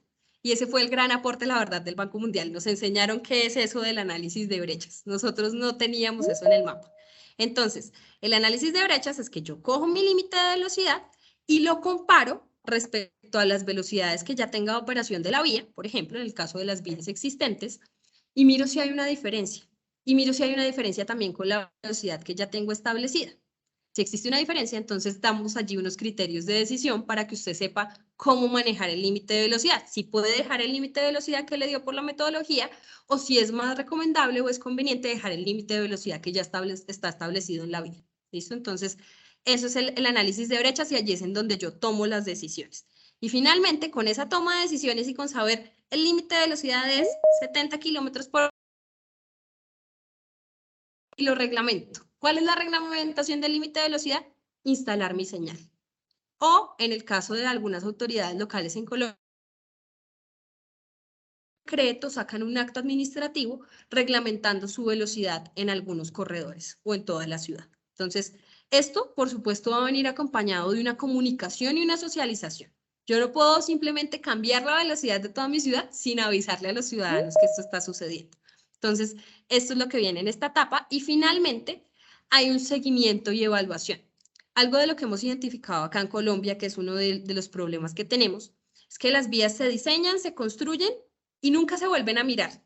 Y ese fue el gran aporte, la verdad, del Banco Mundial. Nos enseñaron qué es eso del análisis de brechas. Nosotros no teníamos eso en el mapa. Entonces, el análisis de brechas es que yo cojo mi límite de velocidad y lo comparo respecto a las velocidades que ya tenga operación de la vía, por ejemplo, en el caso de las vías existentes, y miro si hay una diferencia. Y miro si hay una diferencia también con la velocidad que ya tengo establecida. Si existe una diferencia, entonces damos allí unos criterios de decisión para que usted sepa cómo manejar el límite de velocidad. Si puede dejar el límite de velocidad que le dio por la metodología, o si es más recomendable o es conveniente dejar el límite de velocidad que ya está establecido en la vía. ¿Listo? Entonces, eso es el análisis de brechas y allí es en donde yo tomo las decisiones. Y finalmente, con esa toma de decisiones y con saber el límite de velocidad es 70 kilómetros por hora, y lo reglamento. ¿Cuál es la reglamentación del límite de velocidad? Instalar mi señal. O en el caso de algunas autoridades locales en Colombia, decreto, sacan un acto administrativo reglamentando su velocidad en algunos corredores o en toda la ciudad. Entonces, esto, por supuesto, va a venir acompañado de una comunicación y una socialización. Yo no puedo simplemente cambiar la velocidad de toda mi ciudad sin avisarle a los ciudadanos que esto está sucediendo. Entonces, esto es lo que viene en esta etapa. Y finalmente, hay un seguimiento y evaluación. Algo de lo que hemos identificado acá en Colombia, que es uno de los problemas que tenemos, es que las vías se diseñan, se construyen y nunca se vuelven a mirar.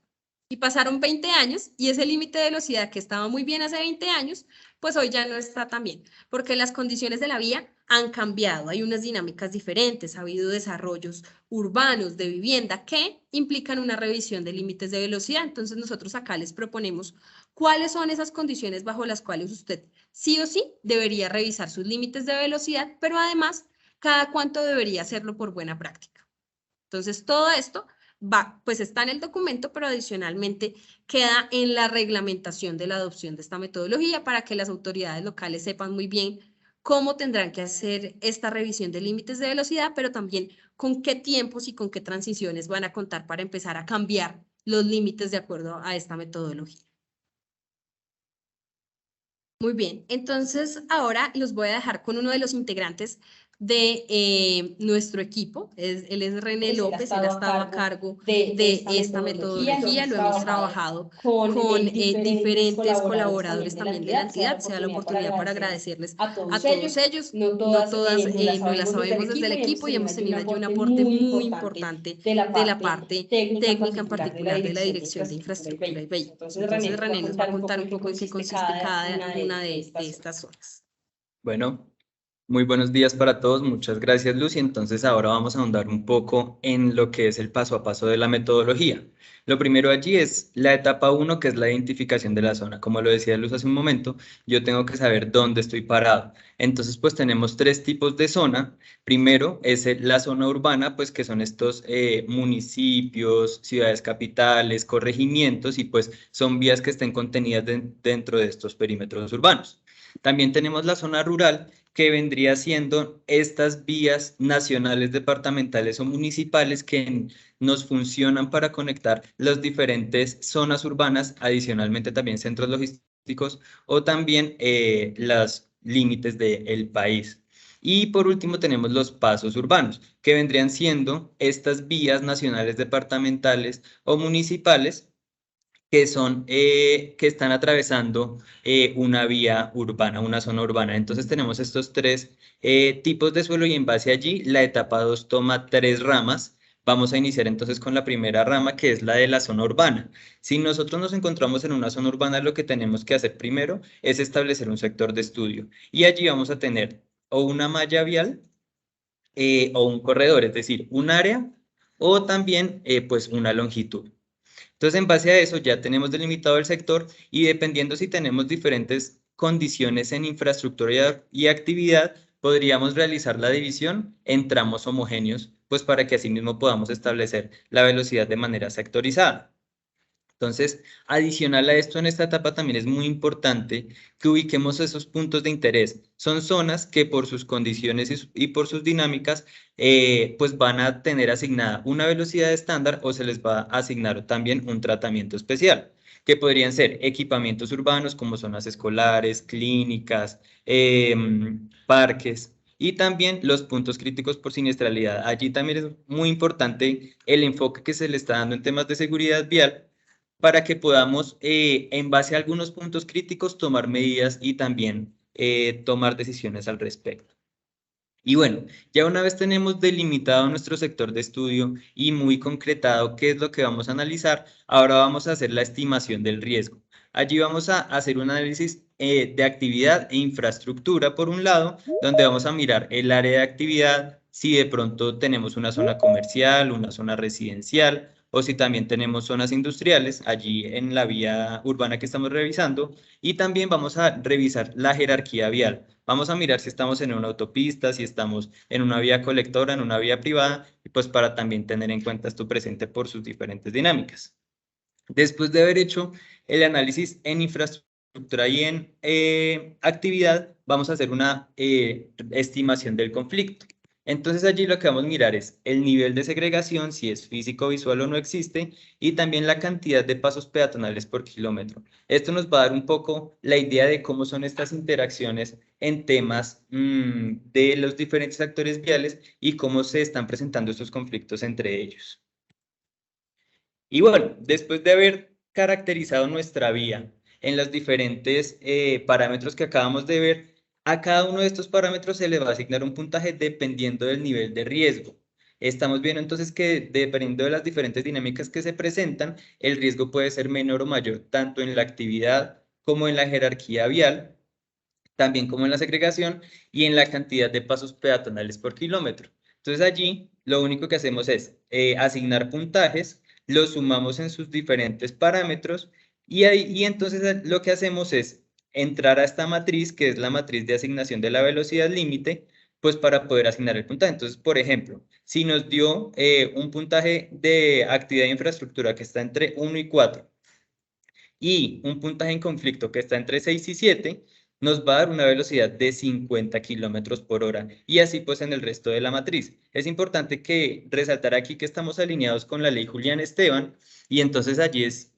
Y pasaron 20 años y ese límite de velocidad que estaba muy bien hace 20 años, pues hoy ya no está tan bien, porque las condiciones de la vía han cambiado, hay unas dinámicas diferentes, ha habido desarrollos urbanos de vivienda que implican una revisión de límites de velocidad. Entonces nosotros acá les proponemos cuáles son esas condiciones bajo las cuales usted sí o sí debería revisar sus límites de velocidad, pero además cada cuánto debería hacerlo por buena práctica. Entonces todo esto pues está en el documento, pero adicionalmente queda en la reglamentación de la adopción de esta metodología para que las autoridades locales sepan muy bien cómo tendrán que hacer esta revisión de límites de velocidad, pero también con qué tiempos y con qué transiciones van a contar para empezar a cambiar los límites de acuerdo a esta metodología. Muy bien, entonces ahora los voy a dejar con uno de los integrantes de nuestro equipo. Él es René López, él ha estado a cargo de esta metodología, lo hemos trabajado con diferentes colaboradores también de la entidad. Se da la oportunidad para agradecerles a todos ellos. No todas nos las sabemos desde el equipo y hemos tenido allí un aporte muy importante de la parte técnica, en particular de la Dirección de Infraestructura y Vehículos. Entonces René nos va a contar un poco en qué consiste cada una de estas zonas. Bueno, Muy buenos días para todos, muchas gracias Lucy. Entonces ahora vamos a ahondar un poco en lo que es el paso a paso de la metodología. Lo primero allí es la etapa 1, que es la identificación de la zona. Como lo decía Luz hace un momento, yo tengo que saber dónde estoy parado. Entonces pues tenemos 3 tipos de zona. Primero es la zona urbana, pues que son estos municipios, ciudades capitales, corregimientos y pues son vías que estén contenidas dentro de estos perímetros urbanos. También tenemos la zona rural, que vendría siendo estas vías nacionales, departamentales o municipales que nos funcionan para conectar las diferentes zonas urbanas, adicionalmente también centros logísticos o también los límites del país. Y por último tenemos los pasos urbanos, que vendrían siendo estas vías nacionales, departamentales o municipales que están atravesando una vía urbana, una zona urbana. Entonces tenemos estos 3 tipos de suelo y en base allí la etapa 2 toma 3 ramas. Vamos a iniciar entonces con la primera rama, que es la de la zona urbana. Si nosotros nos encontramos en una zona urbana, lo que tenemos que hacer primero es establecer un sector de estudio. Y allí vamos a tener o una malla vial o un corredor, es decir, un área o también pues una longitud. Entonces, en base a eso ya tenemos delimitado el sector y dependiendo si tenemos diferentes condiciones en infraestructura y actividad, podríamos realizar la división en tramos homogéneos, pues para que asimismo podamos establecer la velocidad de manera sectorizada. Entonces, adicional a esto, en esta etapa también es muy importante que ubiquemos esos puntos de interés. Son zonas que por sus condiciones y por sus dinámicas, pues van a tener asignada una velocidad estándar o se les va a asignar también un tratamiento especial, que podrían ser equipamientos urbanos como zonas escolares, clínicas, parques. Y también los puntos críticos por siniestralidad. Allí también es muy importante el enfoque que se le está dando en temas de seguridad vial, para que podamos, en base a algunos puntos críticos, tomar medidas y también tomar decisiones al respecto. Y bueno, ya una vez tenemos delimitado nuestro sector de estudio y muy concretado qué es lo que vamos a analizar, ahora vamos a hacer la estimación del riesgo. Allí vamos a hacer un análisis de actividad e infraestructura, por un lado, donde vamos a mirar el área de actividad, si de pronto tenemos una zona comercial, una zona residencial, o si también tenemos zonas industriales allí en la vía urbana que estamos revisando, y también vamos a revisar la jerarquía vial. Vamos a mirar si estamos en una autopista, si estamos en una vía colectora, en una vía privada, y pues para también tener en cuenta esto presente por sus diferentes dinámicas. Después de haber hecho el análisis en infraestructura y en actividad, vamos a hacer una estimación del conflicto. Entonces allí lo que vamos a mirar es el nivel de segregación, si es físico, visual o no existe, y también la cantidad de pasos peatonales por kilómetro. Esto nos va a dar un poco la idea de cómo son estas interacciones en temas de los diferentes actores viales y cómo se están presentando estos conflictos entre ellos. Y bueno, después de haber caracterizado nuestra vía en los diferentes parámetros que acabamos de ver, a cada uno de estos parámetros se le va a asignar un puntaje dependiendo del nivel de riesgo. Estamos viendo entonces que dependiendo de las diferentes dinámicas que se presentan, el riesgo puede ser menor o mayor tanto en la actividad como en la jerarquía vial, también como en la segregación y en la cantidad de pasos peatonales por kilómetro. Entonces allí lo único que hacemos es asignar puntajes, los sumamos en sus diferentes parámetros y entonces lo que hacemos es entrar a esta matriz, que es la matriz de asignación de la velocidad límite, pues para poder asignar el puntaje. Entonces, por ejemplo, si nos dio un puntaje de actividad de infraestructura que está entre 1 y 4 y un puntaje en conflicto que está entre 6 y 7, nos va a dar una velocidad de 50 kilómetros por hora y así pues en el resto de la matriz. Es importante que resaltar aquí que estamos alineados con la ley Julián Esteban y entonces allí es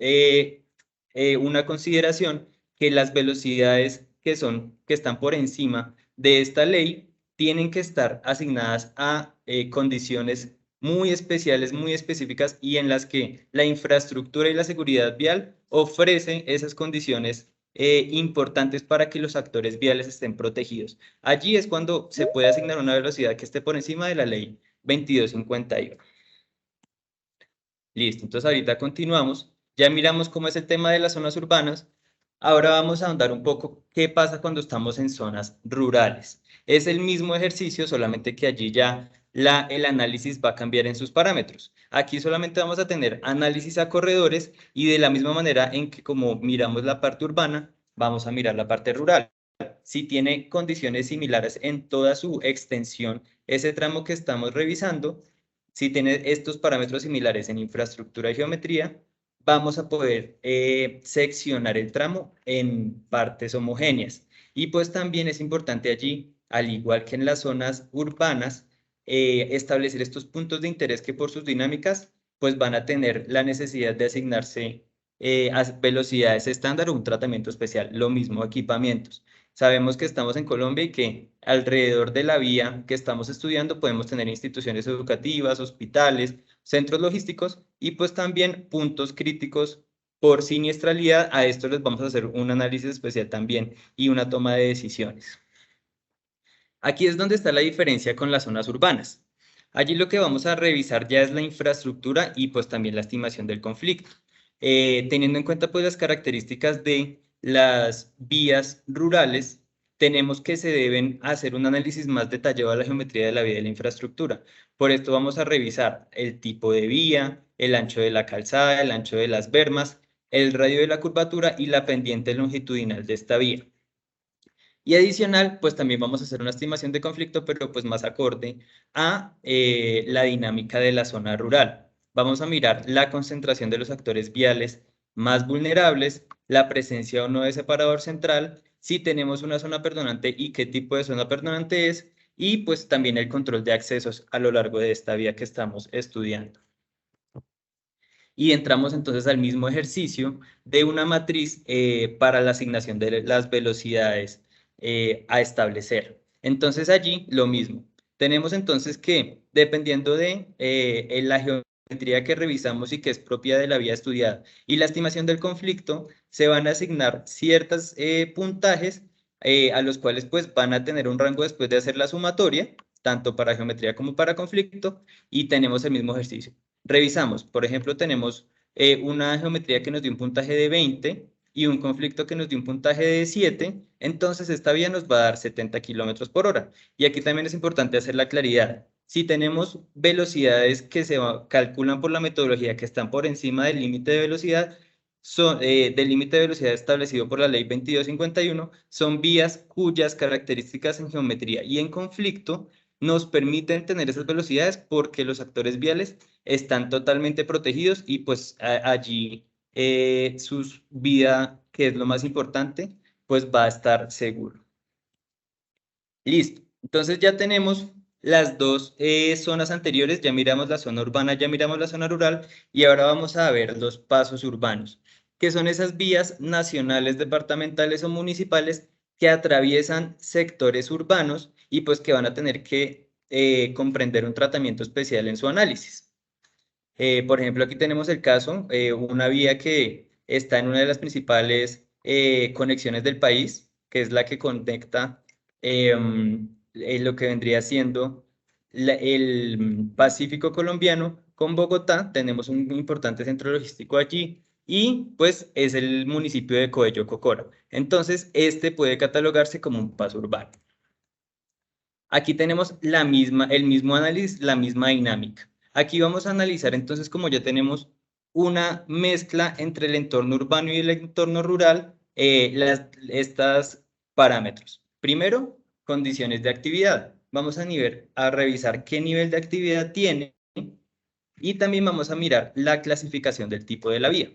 una consideración que las velocidades que están por encima de esta ley tienen que estar asignadas a condiciones muy especiales, muy específicas y en las que la infraestructura y la seguridad vial ofrecen esas condiciones importantes para que los actores viales estén protegidos. Allí es cuando se puede asignar una velocidad que esté por encima de la ley 2251. Listo, entonces ahorita continuamos. Ya miramos cómo es el tema de las zonas urbanas. Ahora vamos a ahondar un poco qué pasa cuando estamos en zonas rurales. Es el mismo ejercicio, solamente que allí ya el análisis va a cambiar en sus parámetros. Aquí solamente vamos a tener análisis a corredores y de la misma manera en que como miramos la parte urbana, vamos a mirar la parte rural. Si tiene condiciones similares en toda su extensión, ese tramo que estamos revisando, si tiene estos parámetros similares en infraestructura y geometría, vamos a poder seccionar el tramo en partes homogéneas. Y pues también es importante allí, al igual que en las zonas urbanas, establecer estos puntos de interés que por sus dinámicas pues van a tener la necesidad de asignarse a velocidades estándar o un tratamiento especial. Lo mismo equipamientos. Sabemos que estamos en Colombia y que alrededor de la vía que estamos estudiando podemos tener instituciones educativas, hospitales, centros logísticos y pues también puntos críticos por siniestralidad. A esto les vamos a hacer un análisis especial también y una toma de decisiones. Aquí es donde está la diferencia con las zonas urbanas. Allí lo que vamos a revisar ya es la infraestructura y pues también la estimación del conflicto. Teniendo en cuenta pues las características de las vías rurales, tenemos que se deben hacer un análisis más detallado de la geometría de la vía y de la infraestructura. Por esto vamos a revisar el tipo de vía, el ancho de la calzada, el ancho de las bermas, el radio de la curvatura y la pendiente longitudinal de esta vía. Y adicional, pues también vamos a hacer una estimación de conflicto, pero pues más acorde a la dinámica de la zona rural. Vamos a mirar la concentración de los actores viales más vulnerables, la presencia o no de separador central, si tenemos una zona perdonante y qué tipo de zona perdonante es, y pues también el control de accesos a lo largo de esta vía que estamos estudiando. Y entramos entonces al mismo ejercicio de una matriz para la asignación de las velocidades a establecer. Entonces allí lo mismo. Tenemos entonces que, dependiendo de la geometría que revisamos y que es propia de la vía estudiada y la estimación del conflicto, se van a asignar ciertos puntajes a los cuales pues van a tener un rango después de hacer la sumatoria, tanto para geometría como para conflicto, y tenemos el mismo ejercicio. Revisamos, por ejemplo, tenemos una geometría que nos dio un puntaje de 20 y un conflicto que nos dio un puntaje de 7, entonces esta vía nos va a dar 70 kilómetros por hora. Y aquí también es importante hacer la claridad. Si tenemos velocidades que se calculan por la metodología que están por encima del límite de velocidad, del límite de velocidad establecido por la ley 2251, son vías cuyas características en geometría y en conflicto nos permiten tener esas velocidades porque los actores viales están totalmente protegidos y pues allí su vida, que es lo más importante, pues va a estar seguro. Listo. Entonces ya tenemos las dos zonas anteriores, ya miramos la zona urbana, ya miramos la zona rural y ahora vamos a ver los pasos urbanos, que son esas vías nacionales, departamentales o municipales que atraviesan sectores urbanos y pues que van a tener que comprender un tratamiento especial en su análisis. Por ejemplo, aquí tenemos el caso, una vía que está en una de las principales conexiones del país, que es la que conecta lo que vendría siendo el Pacífico colombiano con Bogotá. Tenemos un importante centro logístico allí y pues es el municipio de Coello Cocora. Entonces, este puede catalogarse como un paso urbano. Aquí tenemos el mismo análisis, la misma dinámica. Aquí vamos a analizar entonces, como ya tenemos una mezcla entre el entorno urbano y el entorno rural, estos parámetros. Primero, condiciones de actividad. Vamos a revisar qué nivel de actividad tiene y también vamos a mirar la clasificación del tipo de la vía.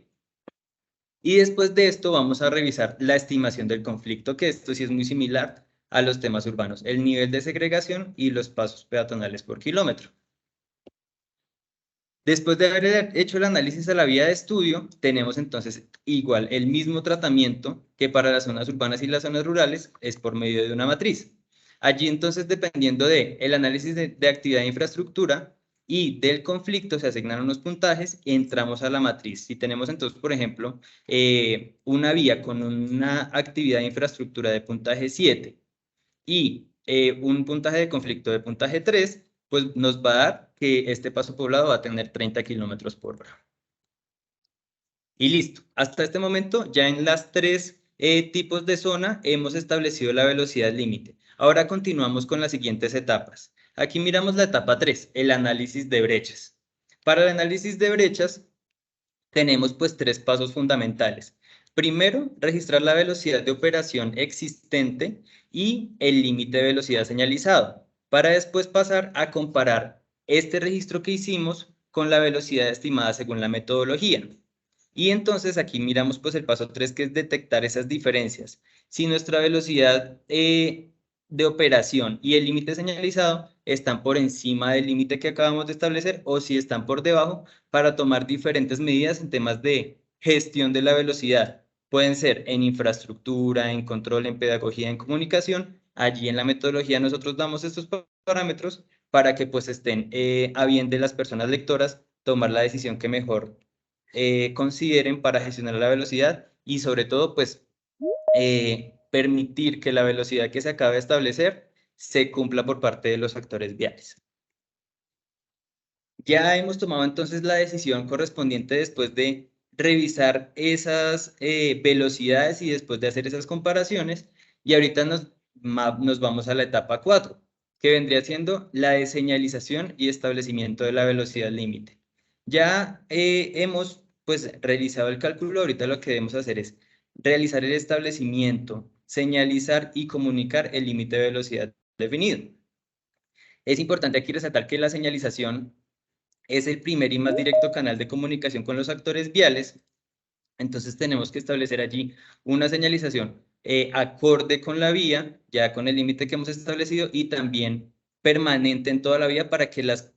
Y después de esto vamos a revisar la estimación del conflicto, que esto sí es muy similar a los temas urbanos, el nivel de segregación y los pasos peatonales por kilómetro. Después de haber hecho el análisis a la vía de estudio, tenemos entonces igual el mismo tratamiento que para las zonas urbanas y las zonas rurales, es por medio de una matriz. Allí entonces, dependiendo del análisis de actividad de infraestructura y del conflicto, se asignan unos puntajes y entramos a la matriz. Si tenemos entonces, por ejemplo, una vía con una actividad de infraestructura de puntaje 7 y un puntaje de conflicto de puntaje 3, pues nos va a dar que este paso poblado va a tener 30 kilómetros por hora. Y listo. Hasta este momento, ya en las tres tipos de zona hemos establecido la velocidad límite. Ahora continuamos con las siguientes etapas. Aquí miramos la etapa 3, el análisis de brechas. Para el análisis de brechas tenemos pues 3 pasos fundamentales. Primero, registrar la velocidad de operación existente y el límite de velocidad señalizado, para después pasar a comparar este registro que hicimos con la velocidad estimada según la metodología. Y entonces aquí miramos pues el paso 3, que es detectar esas diferencias. Si nuestra velocidad de operación y el límite señalizado están por encima del límite que acabamos de establecer o si están por debajo, para tomar diferentes medidas en temas de gestión de la velocidad. Pueden ser en infraestructura, en control, en pedagogía, en comunicación. Allí en la metodología nosotros damos estos parámetros para que pues estén a bien de las personas lectoras tomar la decisión que mejor consideren para gestionar la velocidad y sobre todo pues permitir que la velocidad que se acaba de establecer se cumpla por parte de los actores viales. Ya hemos tomado entonces la decisión correspondiente después de revisar esas velocidades y después de hacer esas comparaciones, y ahorita nos vamos a la etapa 4, que vendría siendo la de señalización y establecimiento de la velocidad límite. Ya hemos pues realizado el cálculo, ahorita lo que debemos hacer es realizar el establecimiento, señalizar y comunicar el límite de velocidad definido. Es importante aquí resaltar que la señalización es el primer y más directo canal de comunicación con los actores viales, entonces tenemos que establecer allí una señalización acorde con la vía, ya con el límite que hemos establecido, y también permanente en toda la vía para que los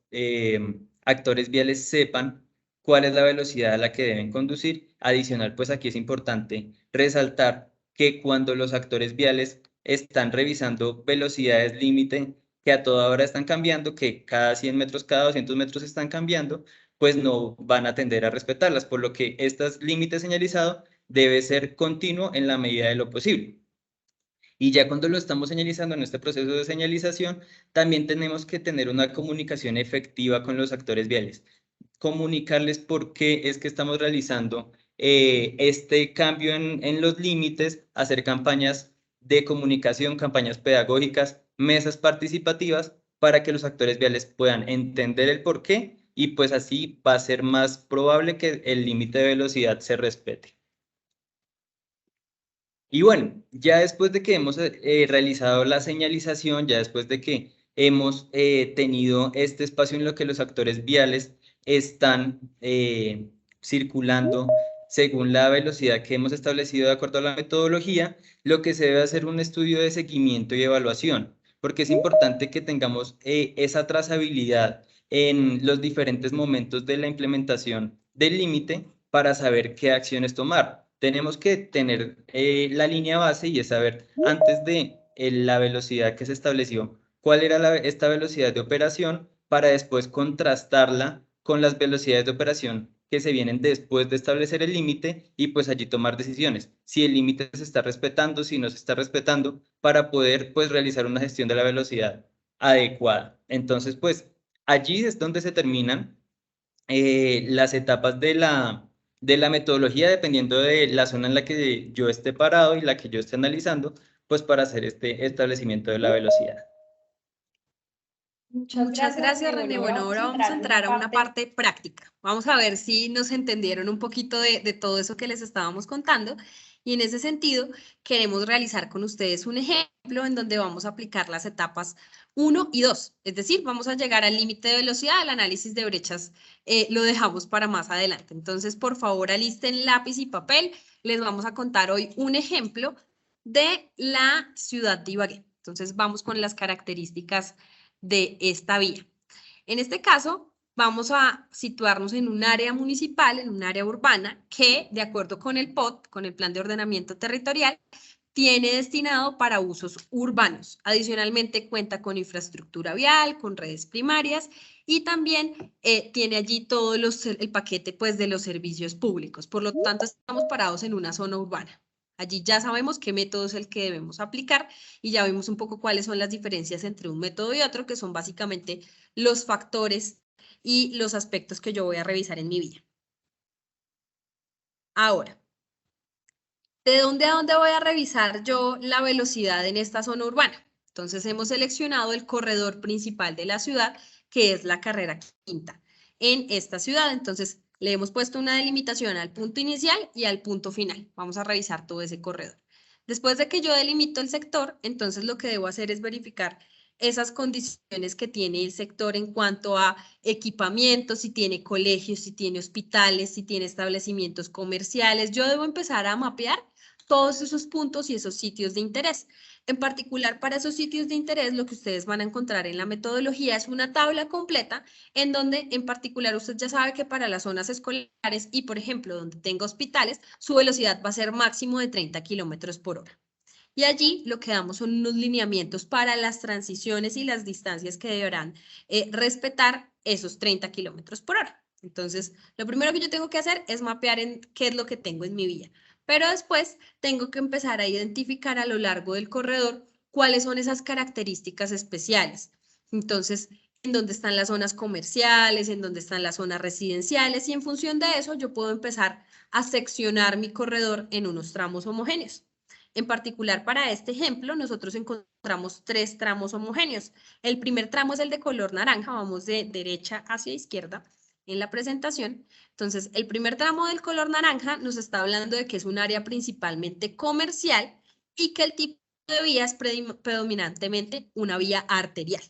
actores viales sepan cuál es la velocidad a la que deben conducir. Adicional, pues aquí es importante resaltar que cuando los actores viales están revisando velocidades límite que a toda hora están cambiando, que cada 100 metros, cada 200 metros están cambiando, pues no van a tender a respetarlas, por lo que este límite señalizado debe ser continuo en la medida de lo posible. Y ya cuando lo estamos señalizando en este proceso de señalización, también tenemos que tener una comunicación efectiva con los actores viales. Comunicarles por qué es que estamos realizando este cambio en los límites, hacer campañas de comunicación, campañas pedagógicas, mesas participativas, para que los actores viales puedan entender el por qué y pues así va a ser más probable que el límite de velocidad se respete. Y bueno, ya después de que hemos realizado la señalización, ya después de que hemos tenido este espacio en lo que los actores viales están circulando según la velocidad que hemos establecido de acuerdo a la metodología, lo que se debe hacer un estudio de seguimiento y evaluación, porque es importante que tengamos esa trazabilidad en los diferentes momentos de la implementación del límite para saber qué acciones tomar. Tenemos que tener la línea base y es saber antes de la velocidad que se estableció, cuál era esta velocidad de operación para después contrastarla con las velocidades de operación que se vienen después de establecer el límite y pues allí tomar decisiones. Si el límite se está respetando, si no se está respetando, para poder pues realizar una gestión de la velocidad adecuada. Entonces pues allí es donde se terminan las etapas de la metodología, dependiendo de la zona en la que yo esté parado y la que yo esté analizando, pues para hacer este establecimiento de la velocidad. Muchas gracias, René. Bueno, ahora vamos a entrar a una parte práctica. Vamos a ver si nos entendieron un poquito de todo eso que les estábamos contando. Y en ese sentido, queremos realizar con ustedes un ejemplo en donde vamos a aplicar las etapas 1 y 2. Es decir, vamos a llegar al límite de velocidad, el análisis de brechas lo dejamos para más adelante. Entonces, por favor, alisten lápiz y papel. Les vamos a contar hoy un ejemplo de la ciudad de Ibagué. Entonces, vamos con las características de esta vía. En este caso, vamos a situarnos en un área municipal, en un área urbana, que de acuerdo con el POT, con el Plan de Ordenamiento Territorial, tiene destinado para usos urbanos. Adicionalmente, cuenta con infraestructura vial, con redes primarias y también tiene allí todo el paquete pues, de los servicios públicos. Por lo tanto, estamos parados en una zona urbana. Allí ya sabemos qué método es el que debemos aplicar y ya vimos un poco cuáles son las diferencias entre un método y otro, que son básicamente los factores y los aspectos que yo voy a revisar en mi vía. Ahora, ¿de dónde a dónde voy a revisar yo la velocidad en esta zona urbana? Entonces hemos seleccionado el corredor principal de la ciudad, que es la carrera quinta. En esta ciudad, entonces, le hemos puesto una delimitación al punto inicial y al punto final. Vamos a revisar todo ese corredor. Después de que yo delimito el sector, entonces lo que debo hacer es verificar esas condiciones que tiene el sector en cuanto a equipamiento, si tiene colegios, si tiene hospitales, si tiene establecimientos comerciales. Yo debo empezar a mapear todos esos puntos y esos sitios de interés. En particular, para esos sitios de interés, lo que ustedes van a encontrar en la metodología es una tabla completa en donde, en particular, usted ya sabe que para las zonas escolares y, por ejemplo, donde tenga hospitales, su velocidad va a ser máximo de 30 kilómetros por hora. Y allí lo que damos son unos lineamientos para las transiciones y las distancias que deberán respetar esos 30 kilómetros por hora. Entonces, lo primero que yo tengo que hacer es mapear en qué es lo que tengo en mi vía. Pero después tengo que empezar a identificar a lo largo del corredor cuáles son esas características especiales. Entonces, en dónde están las zonas comerciales, en dónde están las zonas residenciales, y en función de eso yo puedo empezar a seccionar mi corredor en unos tramos homogéneos. En particular, para este ejemplo, nosotros encontramos 3 tramos homogéneos. El primer tramo es el de color naranja, vamos de derecha hacia izquierda en la presentación. Entonces, el primer tramo del color naranja nos está hablando de que es un área principalmente comercial y que el tipo de vía es predominantemente una vía arterial.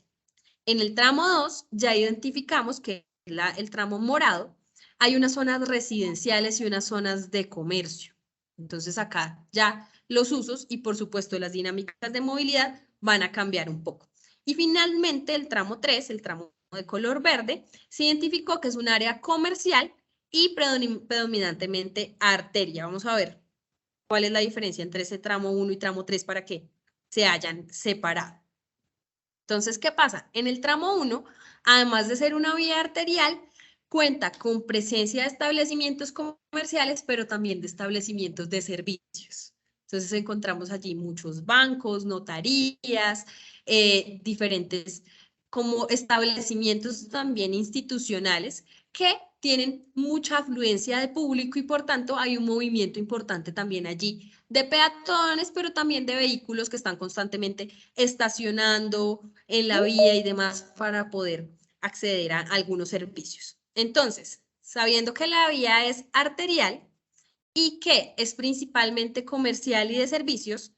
En el tramo 2 ya identificamos que el tramo morado hay unas zonas residenciales y unas zonas de comercio. Entonces acá ya los usos y por supuesto las dinámicas de movilidad van a cambiar un poco. Y finalmente el tramo 3, el tramo de color verde, se identificó que es un área comercial y predominantemente arteria. Vamos a ver cuál es la diferencia entre ese tramo 1 y tramo 3 para que se hayan separado. Entonces, ¿qué pasa? En el tramo 1, además de ser una vía arterial, cuenta con presencia de establecimientos comerciales, pero también de establecimientos de servicios. Entonces encontramos allí muchos bancos, notarías, diferentes como establecimientos también institucionales que tienen mucha afluencia de público y por tanto hay un movimiento importante también allí de peatones, pero también de vehículos que están constantemente estacionando en la vía y demás para poder acceder a algunos servicios. Entonces, sabiendo que la vía es arterial y que es principalmente comercial y de servicios,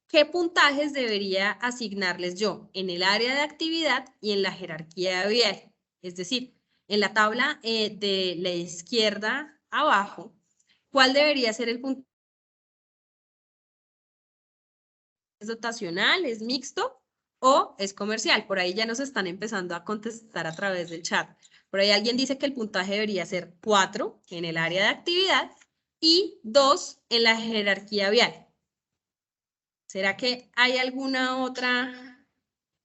¿qué puntajes debería asignarles yo en el área de actividad y en la jerarquía vial? Es decir, en la tabla de la izquierda abajo, ¿cuál debería ser el puntaje? ¿Es dotacional, es mixto o es comercial? Por ahí ya nos están empezando a contestar a través del chat. Por ahí alguien dice que el puntaje debería ser 4 en el área de actividad y 2 en la jerarquía vial. ¿Será que hay alguna otra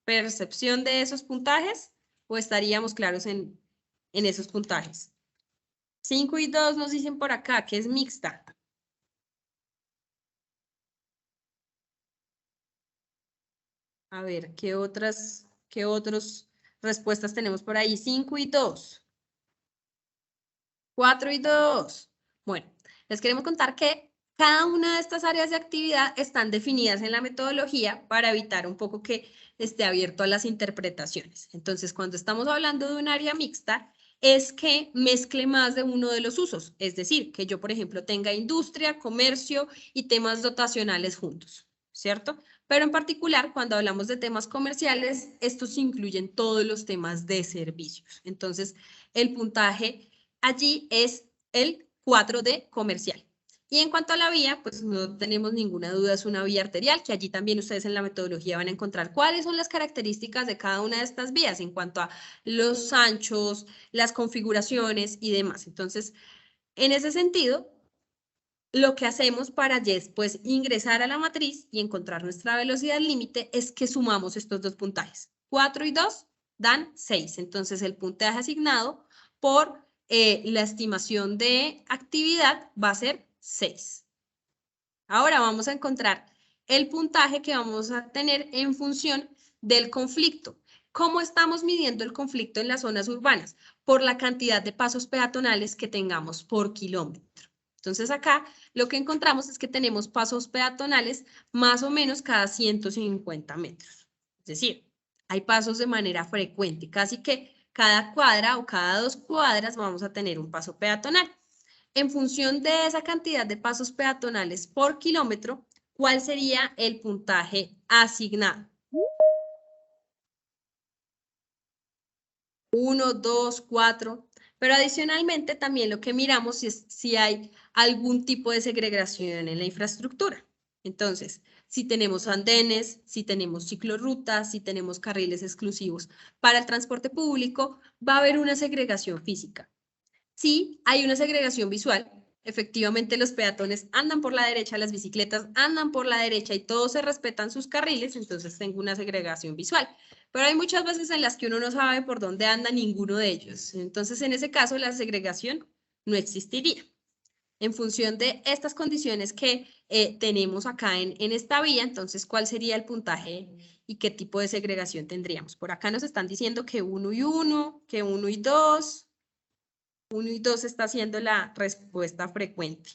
percepción de esos puntajes o estaríamos claros en esos puntajes? 5 y 2 nos dicen por acá que es mixta. A ver, ¿qué otras respuestas tenemos por ahí? 5 y 2. 4 y 2. Bueno, les queremos contar que cada una de estas áreas de actividad están definidas en la metodología para evitar un poco que esté abierto a las interpretaciones. Entonces, cuando estamos hablando de un área mixta, es que mezcle más de uno de los usos. Es decir, que yo, por ejemplo, tenga industria, comercio y temas dotacionales juntos, ¿cierto? Pero en particular, cuando hablamos de temas comerciales, estos incluyen todos los temas de servicios. Entonces, el puntaje allí es el 4 de comercial. Y en cuanto a la vía, pues no tenemos ninguna duda, es una vía arterial, que allí también ustedes en la metodología van a encontrar cuáles son las características de cada una de estas vías en cuanto a los anchos, las configuraciones y demás. Entonces, en ese sentido, lo que hacemos para después ingresar a la matriz y encontrar nuestra velocidad límite es que sumamos estos dos puntajes. 4 y 2 dan 6. Entonces, el puntaje asignado por la estimación de actividad va a ser 6. Ahora vamos a encontrar el puntaje que vamos a tener en función del conflicto. ¿Cómo estamos midiendo el conflicto en las zonas urbanas? Por la cantidad de pasos peatonales que tengamos por kilómetro. Entonces acá lo que encontramos es que tenemos pasos peatonales más o menos cada 150 metros. Es decir, hay pasos de manera frecuente, casi que cada cuadra o cada 2 cuadras vamos a tener un paso peatonal. En función de esa cantidad de pasos peatonales por kilómetro, ¿cuál sería el puntaje asignado? 1, 2, 4. Pero adicionalmente también lo que miramos es si hay algún tipo de segregación en la infraestructura. Entonces, si tenemos andenes, si tenemos ciclorrutas, si tenemos carriles exclusivos para el transporte público, va a haber una segregación física. Sí, hay una segregación visual. Efectivamente, los peatones andan por la derecha, las bicicletas andan por la derecha y todos se respetan sus carriles, entonces tengo una segregación visual. Pero hay muchas veces en las que uno no sabe por dónde anda ninguno de ellos. Entonces, en ese caso, la segregación no existiría. En función de estas condiciones que tenemos acá en esta vía, entonces, ¿cuál sería el puntaje y qué tipo de segregación tendríamos? Por acá nos están diciendo que 1 y 1, que 1 y 2. 1 y 2 está siendo la respuesta frecuente.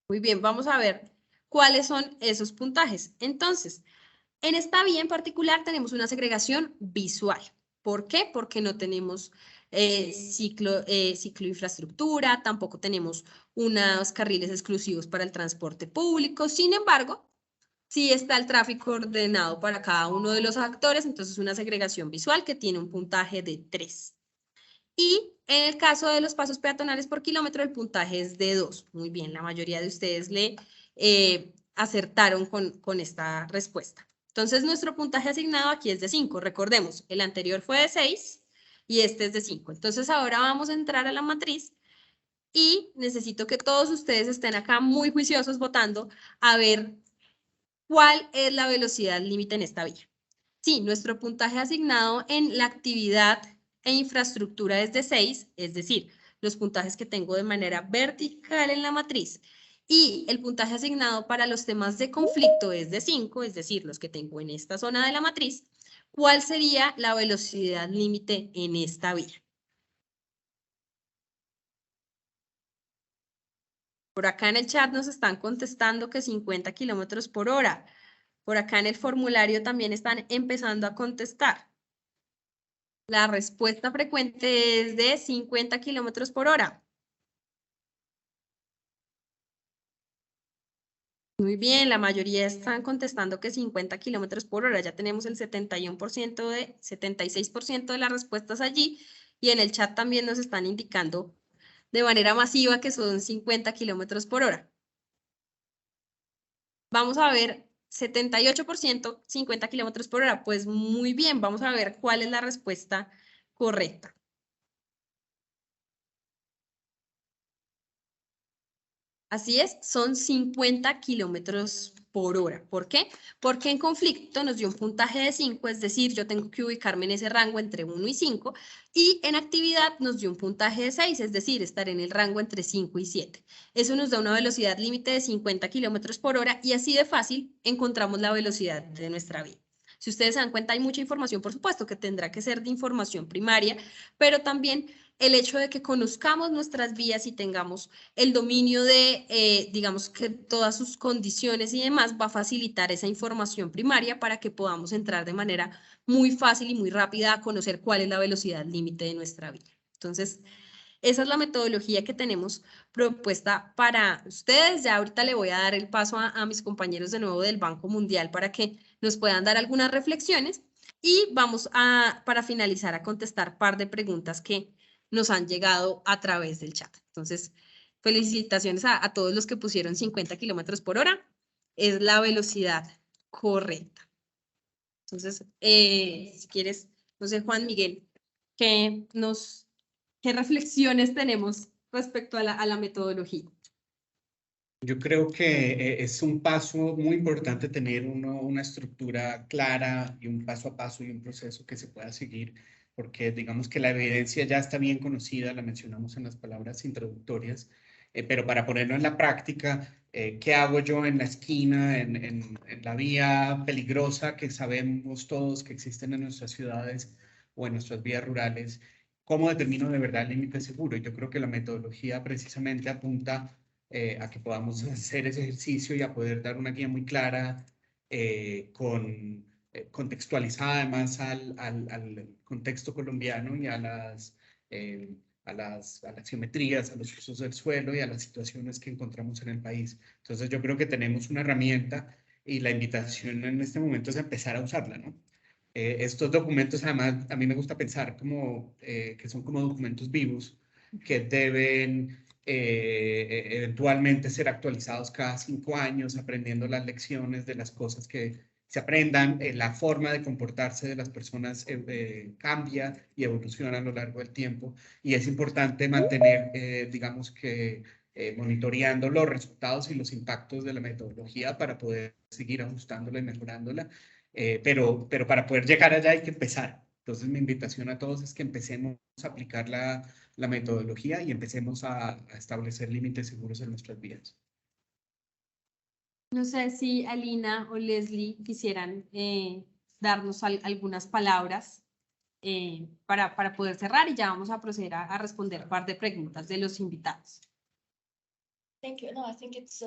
Muy bien, vamos a ver cuáles son esos puntajes. Entonces, en esta vía en particular tenemos una segregación visual. ¿Por qué? Porque no tenemos cicloinfraestructura, tampoco tenemos unos carriles exclusivos para el transporte público. Sin embargo, sí está el tráfico ordenado para cada uno de los actores, entonces una segregación visual que tiene un puntaje de 3. Y en el caso de los pasos peatonales por kilómetro, el puntaje es de 2. Muy bien, la mayoría de ustedes le acertaron con esta respuesta. Entonces, nuestro puntaje asignado aquí es de 5. Recordemos, el anterior fue de 6 y este es de 5. Entonces, ahora vamos a entrar a la matriz y necesito que todos ustedes estén acá muy juiciosos votando a ver cuál es la velocidad límite en esta vía. Sí, nuestro puntaje asignado en la actividad e infraestructura es de 6, es decir, los puntajes que tengo de manera vertical en la matriz, y el puntaje asignado para los temas de conflicto es de 5, es decir, los que tengo en esta zona de la matriz. ¿Cuál sería la velocidad límite en esta vía? Por acá en el chat nos están contestando que 50 kilómetros por hora. Por acá en el formulario también están empezando a contestar. La respuesta frecuente es de 50 kilómetros por hora. Muy bien, la mayoría están contestando que 50 kilómetros por hora. Ya tenemos el 76% de las respuestas allí. Y en el chat también nos están indicando de manera masiva que son 50 kilómetros por hora. Vamos a ver 78%, 50 kilómetros por hora. Pues muy bien, vamos a ver cuál es la respuesta correcta. Así es, son 50 kilómetros por hora. ¿Por qué? Porque en conflicto nos dio un puntaje de 5, es decir, yo tengo que ubicarme en ese rango entre 1 y 5, y en actividad nos dio un puntaje de 6, es decir, estar en el rango entre 5 y 7. Eso nos da una velocidad límite de 50 kilómetros por hora y así de fácil encontramos la velocidad de nuestra vía. Si ustedes se dan cuenta, hay mucha información, por supuesto, que tendrá que ser de información primaria, pero también el hecho de que conozcamos nuestras vías y tengamos el dominio de, digamos, que todas sus condiciones y demás va a facilitar esa información primaria para que podamos entrar de manera muy fácil y muy rápida a conocer cuál es la velocidad límite de nuestra vía. Entonces, esa es la metodología que tenemos propuesta para ustedes. Ya ahorita le voy a dar el paso a mis compañeros de nuevo del Banco Mundial para que nos puedan dar algunas reflexiones y vamos para finalizar, a contestar par de preguntas que nos han llegado a través del chat. Entonces, felicitaciones a todos los que pusieron 50 kilómetros por hora. Es la velocidad correcta. Entonces, si quieres, no sé, Juan Miguel, ¿qué reflexiones tenemos respecto a la metodología? Yo creo que es un paso muy importante tener una estructura clara y un paso a paso y un proceso que se pueda seguir, porque digamos que la evidencia ya está bien conocida, la mencionamos en las palabras introductorias, pero para ponerlo en la práctica, ¿qué hago yo en la esquina, en la vía peligrosa que sabemos todos que existen en nuestras ciudades o en nuestras vías rurales? ¿Cómo determino de verdad el límite seguro? Yo creo que la metodología precisamente apunta a que podamos hacer ese ejercicio y a poder dar una guía muy clara contextualizada además al contexto colombiano y a las geometrías, a los usos del suelo y a las situaciones que encontramos en el país. Entonces yo creo que tenemos una herramienta y la invitación en este momento es empezar a usarla, ¿no? Estos documentos, además, a mí me gusta pensar como, que son como documentos vivos que deben eventualmente ser actualizados cada 5 años, aprendiendo las lecciones de las cosas que se aprendan. La forma de comportarse de las personas cambia y evoluciona a lo largo del tiempo, y es importante mantener, digamos que, monitoreando los resultados y los impactos de la metodología para poder seguir ajustándola y mejorándola. Pero para poder llegar allá hay que empezar. Entonces mi invitación a todos es que empecemos a aplicar la metodología y empecemos a establecer límites seguros en nuestras vidas. No sé si Alina o Leslie quisieran darnos algunas palabras para poder cerrar, y ya vamos a proceder a responder un par de preguntas de los invitados. Thank you. No, I think it's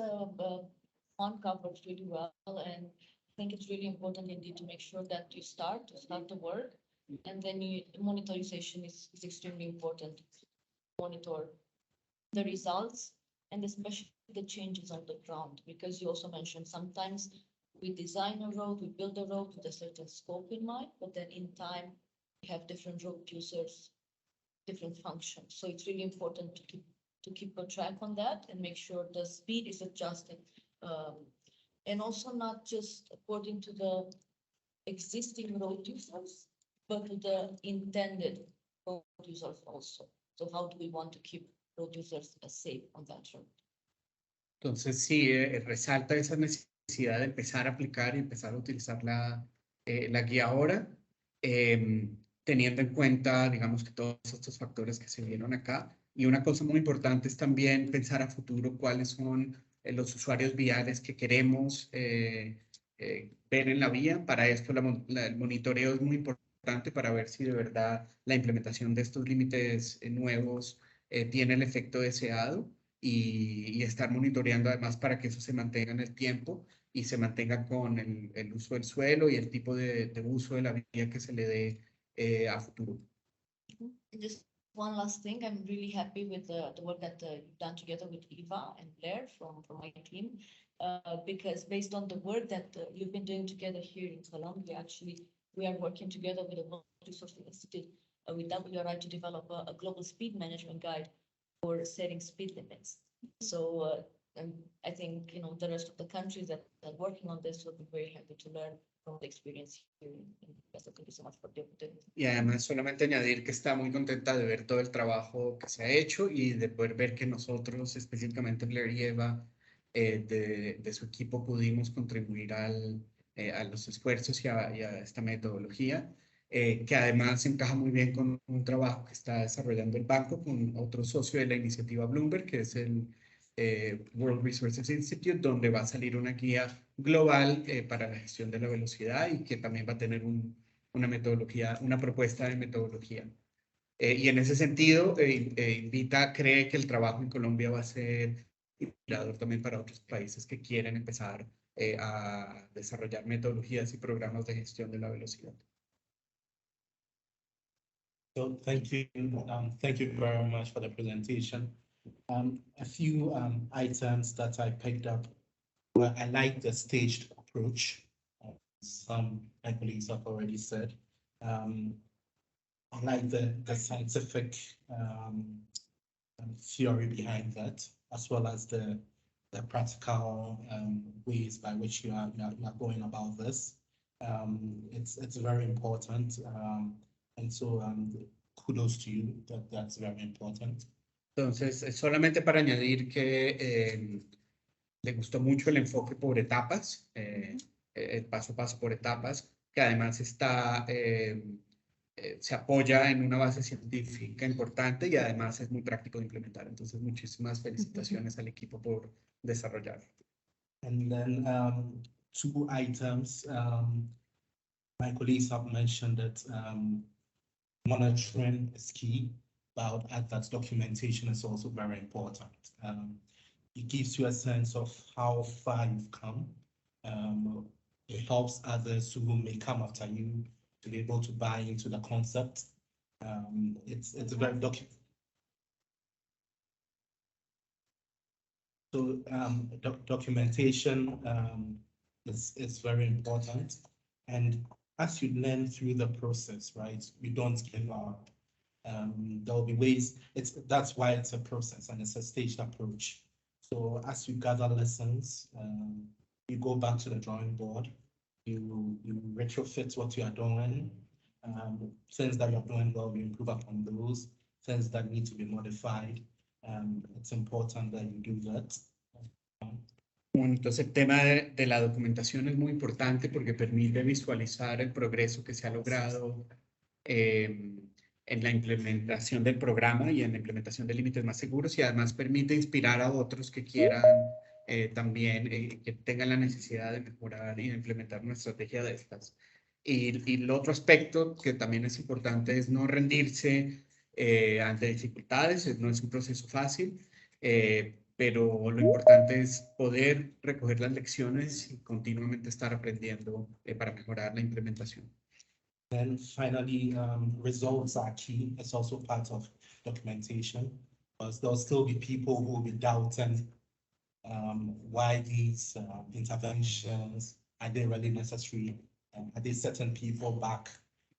one covered really well, and I think it's really important indeed to make sure that you start the work, and then monitorization is extremely important. Monitor the results and especially the changes on the ground, because you also mentioned sometimes we design a road, we build a road with a certain scope in mind, but then in time we have different road users, different functions. So it's really important to keep a track on that and make sure the speed is adjusted, and also not just according to the existing road users, but to the intended road users also. So how do we want to keep road users safe on that road? Entonces, sí, resalta esa necesidad de empezar a aplicar y empezar a utilizar la guía ahora, teniendo en cuenta, digamos, que todos estos factores que se vieron acá. Y una cosa muy importante es también pensar a futuro cuáles son los usuarios viales que queremos ver en la vía. Para esto el monitoreo es muy importante para ver si de verdad la implementación de estos límites nuevos tiene el efecto deseado, y estar monitoreando además para que eso se mantenga en el tiempo y se mantenga con el uso del suelo y el tipo de uso de la vía que se le dé a futuro. Just one last thing, I'm really happy with the work that you've done together with Eva and Blair from my team, because based on the work that you've been doing together here in Colombia, actually, we are working together with the World Resources Institute, with WRI, to develop a global speed management guide for setting speed limits. So I think, you know, the rest of the countries that are working on this will be very happy to learn from the experience here in the US. Thank you so much for the opportunity. Y además solamente añadir que está muy contenta de ver todo el trabajo que se ha hecho y de poder ver que nosotros, específicamente Blair y Eva, de su equipo, pudimos contribuir a los esfuerzos y a esta metodología, que además encaja muy bien con un trabajo que está desarrollando el banco con otro socio de la iniciativa Bloomberg, que es el World Resources Institute, donde va a salir una guía global para la gestión de la velocidad y que también va a tener una metodología, una propuesta de metodología. Y en ese sentido, cree que el trabajo en Colombia va a ser inspirador también para otros países que quieren empezar a desarrollar metodologías y programas de gestión de la velocidad. So thank you very much for the presentation. A few items that I picked up. Well, I like the staged approach. Some my colleagues have already said. I like the scientific theory behind that, as well as the practical ways by which you are going about this. It's very important, and so kudos to you. That's very important. Entonces, solamente para añadir que le gustó mucho el enfoque por etapas, el paso a paso por etapas, que además se apoya en una base científica importante y además es muy práctico de implementar. Entonces, muchísimas felicitaciones al equipo por desarrollarlo. And then 2 items, my colleagues have mentioned that monitoring is key, but that documentation is also very important. It gives you a sense of how far you've come. it helps others who may come after you to be able to buy into the concept. It's very documentation is very important, and as you learn through the process, right, you don't give up. There will be ways. That's why it's a process and it's a staged approach. So as you gather lessons, you go back to the drawing board. You retrofit what you are doing. Things that you're doing well, you improve upon those. Things that need to be modified. It's important that you do that. Bueno, entonces el tema de la documentación es muy importante porque permite visualizar el progreso que se ha logrado en la implementación del programa y en la implementación de límites más seguros, y además permite inspirar a otros que quieran también, que tengan la necesidad de mejorar y de implementar una estrategia de estas. Y el otro aspecto que también es importante es no rendirse ante dificultades. No es un proceso fácil, pero lo importante es poder recoger las lecciones y continuamente estar aprendiendo para mejorar la implementación. Then finally, results are key. It's also part of documentation, because there'll still be people who will be doubting why these interventions, are they really necessary? Are they setting people back?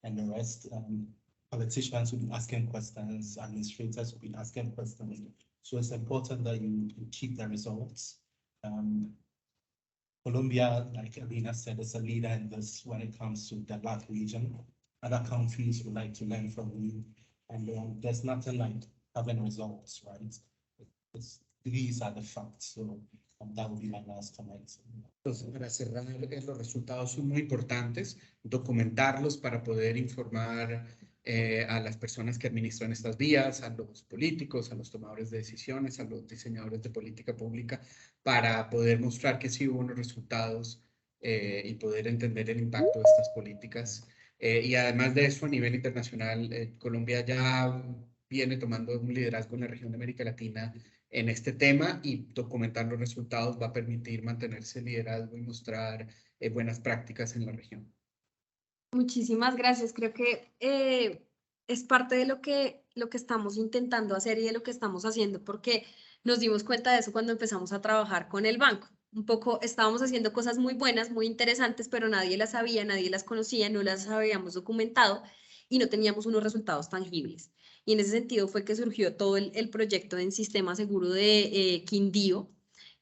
And the rest, politicians will be asking questions, administrators will be asking questions. So it's important that you keep the results. Colombia, like Alina said, is a leader in this when it comes to the LAC region. Other countries would like to learn from you. And there's nothing like having results, right? These are the facts. So that would be my last comment. Entonces, para cerrar, los resultados son muy importantes. Documentarlos para poder informar a las personas que administran estas vías, a los políticos, a los tomadores de decisiones, a los diseñadores de política pública, para poder mostrar que sí hubo unos resultados y poder entender el impacto de estas políticas. Y además de eso, a nivel internacional, Colombia ya viene tomando un liderazgo en la región de América Latina en este tema, y documentar los resultados va a permitir mantenerse el liderazgo y mostrar buenas prácticas en la región. Muchísimas gracias. Creo que es parte de lo que estamos intentando hacer y de lo que estamos haciendo, porque nos dimos cuenta de eso cuando empezamos a trabajar con el banco. Un poco estábamos haciendo cosas muy buenas, muy interesantes, pero nadie las sabía, nadie las conocía, no las habíamos documentado y no teníamos unos resultados tangibles. Y en ese sentido fue que surgió todo el proyecto en Sistema Seguro de Quindío,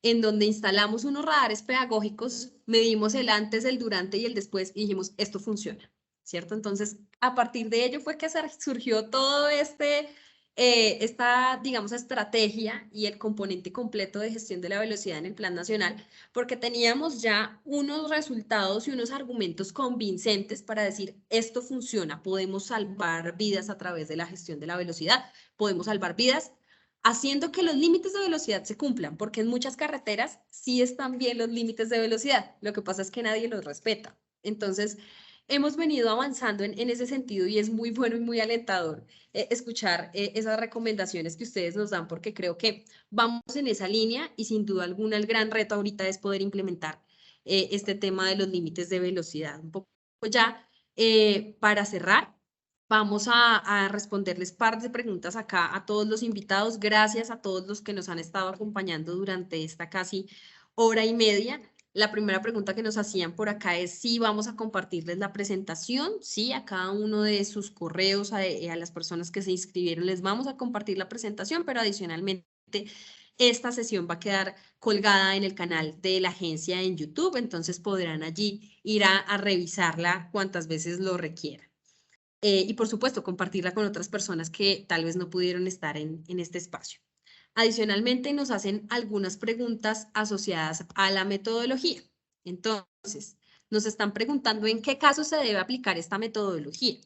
en donde instalamos unos radares pedagógicos, medimos el antes, el durante y el después y dijimos, esto funciona, ¿cierto? Entonces, a partir de ello fue que surgió todo esta, digamos, estrategia y el componente completo de gestión de la velocidad en el Plan Nacional, porque teníamos ya unos resultados y unos argumentos convincentes para decir, esto funciona, podemos salvar vidas a través de la gestión de la velocidad, podemos salvar vidas haciendo que los límites de velocidad se cumplan, porque en muchas carreteras sí están bien los límites de velocidad, lo que pasa es que nadie los respeta. Entonces, hemos venido avanzando en ese sentido y es muy bueno y muy alentador escuchar esas recomendaciones que ustedes nos dan, porque creo que vamos en esa línea y sin duda alguna el gran reto ahorita es poder implementar este tema de los límites de velocidad. Un poco ya para cerrar, vamos a responderles par de preguntas acá a todos los invitados. Gracias a todos los que nos han estado acompañando durante esta casi hora y media. La primera pregunta que nos hacían por acá es si vamos a compartirles la presentación. Sí, a cada uno de sus correos, a las personas que se inscribieron, les vamos a compartir la presentación, pero adicionalmente esta sesión va a quedar colgada en el canal de la agencia en YouTube, entonces podrán allí ir a revisarla cuantas veces lo requieran. Y por supuesto, compartirla con otras personas que tal vez no pudieron estar en este espacio. Adicionalmente, nos hacen algunas preguntas asociadas a la metodología. Entonces, nos están preguntando en qué caso se debe aplicar esta metodología.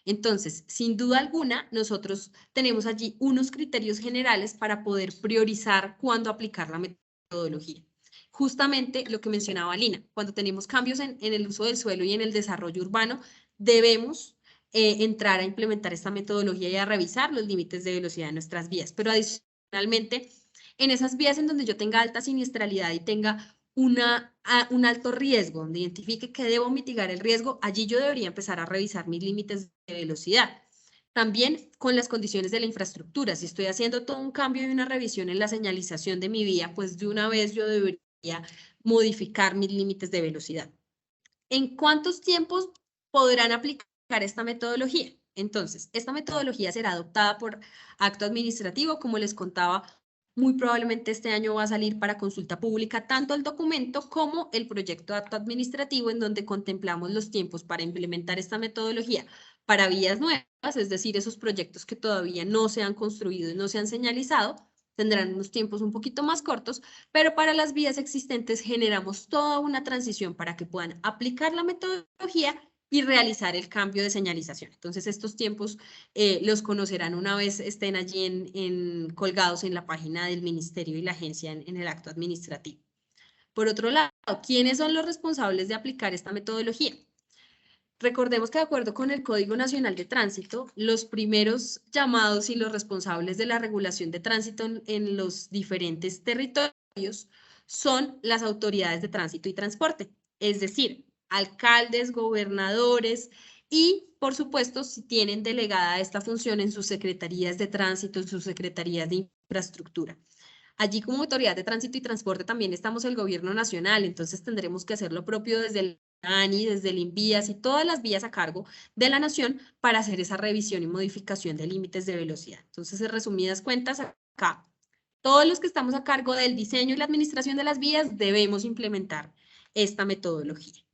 Entonces, sin duda alguna, nosotros tenemos allí unos criterios generales para poder priorizar cuándo aplicar la metodología. Justamente lo que mencionaba Alina, cuando tenemos cambios en el uso del suelo y en el desarrollo urbano, debemos entrar a implementar esta metodología y a revisar los límites de velocidad de nuestras vías. Pero adicionalmente, en esas vías en donde yo tenga alta siniestralidad y tenga un alto riesgo, donde identifique que debo mitigar el riesgo, allí yo debería empezar a revisar mis límites de velocidad. También con las condiciones de la infraestructura. Si estoy haciendo todo un cambio y una revisión en la señalización de mi vía, pues de una vez yo debería modificar mis límites de velocidad. ¿En cuántos tiempos podrán aplicar esta metodología? Entonces, esta metodología será adoptada por acto administrativo, como les contaba, muy probablemente este año va a salir para consulta pública tanto el documento como el proyecto de acto administrativo, en donde contemplamos los tiempos para implementar esta metodología para vías nuevas, es decir, esos proyectos que todavía no se han construido y no se han señalizado, tendrán unos tiempos un poquito más cortos, pero para las vías existentes generamos toda una transición para que puedan aplicar la metodología y realizar el cambio de señalización. Entonces, estos tiempos los conocerán una vez estén allí colgados en la página del ministerio y la agencia en el acto administrativo. Por otro lado, ¿quiénes son los responsables de aplicar esta metodología? Recordemos que de acuerdo con el Código Nacional de Tránsito, los primeros llamados y los responsables de la regulación de tránsito en los diferentes territorios son las autoridades de tránsito y transporte, es decir, alcaldes, gobernadores y, por supuesto, si tienen delegada esta función en sus secretarías de tránsito, en sus secretarías de infraestructura. Allí como autoridad de tránsito y transporte también estamos el gobierno nacional, entonces tendremos que hacer lo propio desde el ANI, desde el INVIAS y todas las vías a cargo de la nación para hacer esa revisión y modificación de límites de velocidad. Entonces, en resumidas cuentas, acá, todos los que estamos a cargo del diseño y la administración de las vías debemos implementar esta metodología.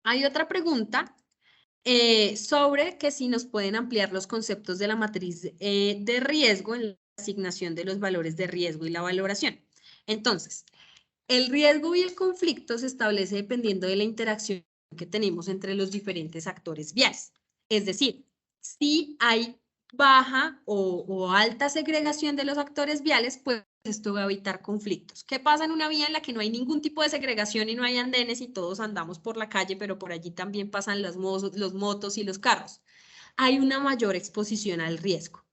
Hay otra pregunta sobre que si nos pueden ampliar los conceptos de la matriz de riesgo en la asignación de los valores de riesgo y la valoración. Entonces, el riesgo y el conflicto se establece dependiendo de la interacción que tenemos entre los diferentes actores viales. Es decir, si hay baja o alta segregación de los actores viales, pues esto va a evitar conflictos. ¿Qué pasa en una vía en la que no hay ningún tipo de segregación y no hay andenes y todos andamos por la calle, pero por allí también pasan los motos y los carros? Hay una mayor exposición al riesgo.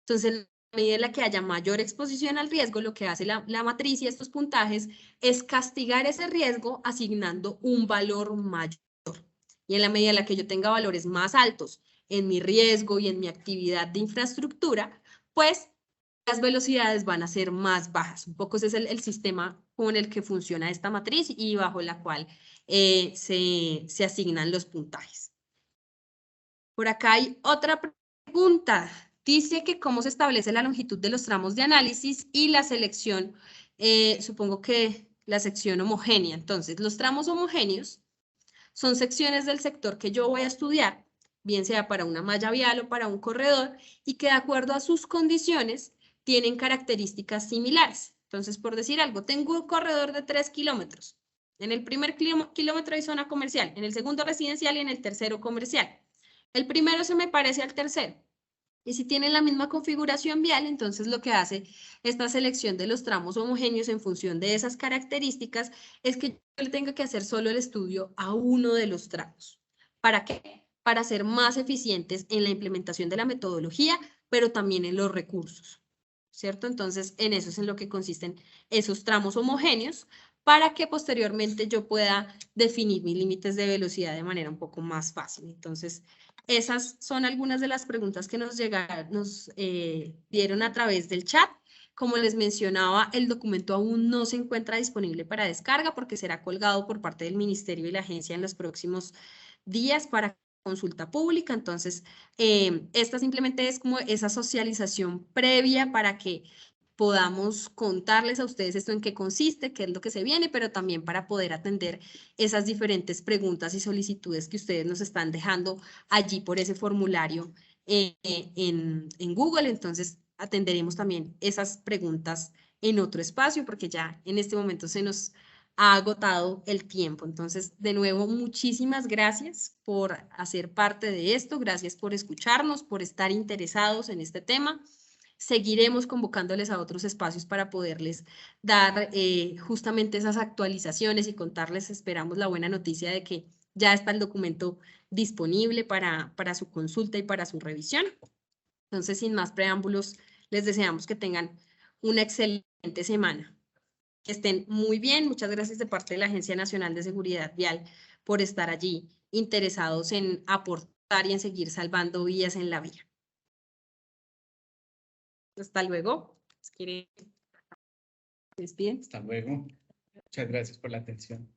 Entonces, a medida en la que haya mayor exposición al riesgo, lo que hace la matriz y estos puntajes es castigar ese riesgo asignando un valor mayor. Y en la medida en la que yo tenga valores más altos en mi riesgo y en mi actividad de infraestructura, pues las velocidades van a ser más bajas. Un poco ese es el sistema con el que funciona esta matriz y bajo la cual se asignan los puntajes. Por acá hay otra pregunta. Dice que cómo se establece la longitud de los tramos de análisis y la selección, supongo que la sección homogénea. Entonces, los tramos homogéneos son secciones del sector que yo voy a estudiar, bien sea para una malla vial o para un corredor, y que de acuerdo a sus condiciones tienen características similares. Entonces, por decir algo, tengo un corredor de 3 kilómetros. En el primer kilómetro hay zona comercial, en el segundo residencial y en el tercero comercial. El primero se me parece al tercero. Y si tienen la misma configuración vial, entonces lo que hace esta selección de los tramos homogéneos en función de esas características es que yo le tenga que hacer solo el estudio a uno de los tramos. ¿Para qué? Para ser más eficientes en la implementación de la metodología, pero también en los recursos, ¿cierto? Entonces, en eso es en lo que consisten esos tramos homogéneos, para que posteriormente yo pueda definir mis límites de velocidad de manera un poco más fácil. Entonces, esas son algunas de las preguntas que nos dieron a través del chat. Como les mencionaba, el documento aún no se encuentra disponible para descarga porque será colgado por parte del Ministerio y la agencia en los próximos días para consulta pública. Entonces, esta simplemente es como esa socialización previa para que podamos contarles a ustedes esto en qué consiste, qué es lo que se viene, pero también para poder atender esas diferentes preguntas y solicitudes que ustedes nos están dejando allí por ese formulario en Google. Entonces, atenderemos también esas preguntas en otro espacio porque ya en este momento se nos ha agotado el tiempo. Entonces, de nuevo, muchísimas gracias por hacer parte de esto, gracias por escucharnos, por estar interesados en este tema. Seguiremos convocándoles a otros espacios para poderles dar justamente esas actualizaciones y contarles, esperamos la buena noticia de que ya está el documento disponible para su consulta y para su revisión. Entonces, sin más preámbulos, les deseamos que tengan una excelente semana. Que estén muy bien. Muchas gracias de parte de la Agencia Nacional de Seguridad Vial por estar allí, interesados en aportar y en seguir salvando vidas en la vía. Hasta luego. ¿Quieren? ¿Se despiden? Hasta luego. Muchas gracias por la atención.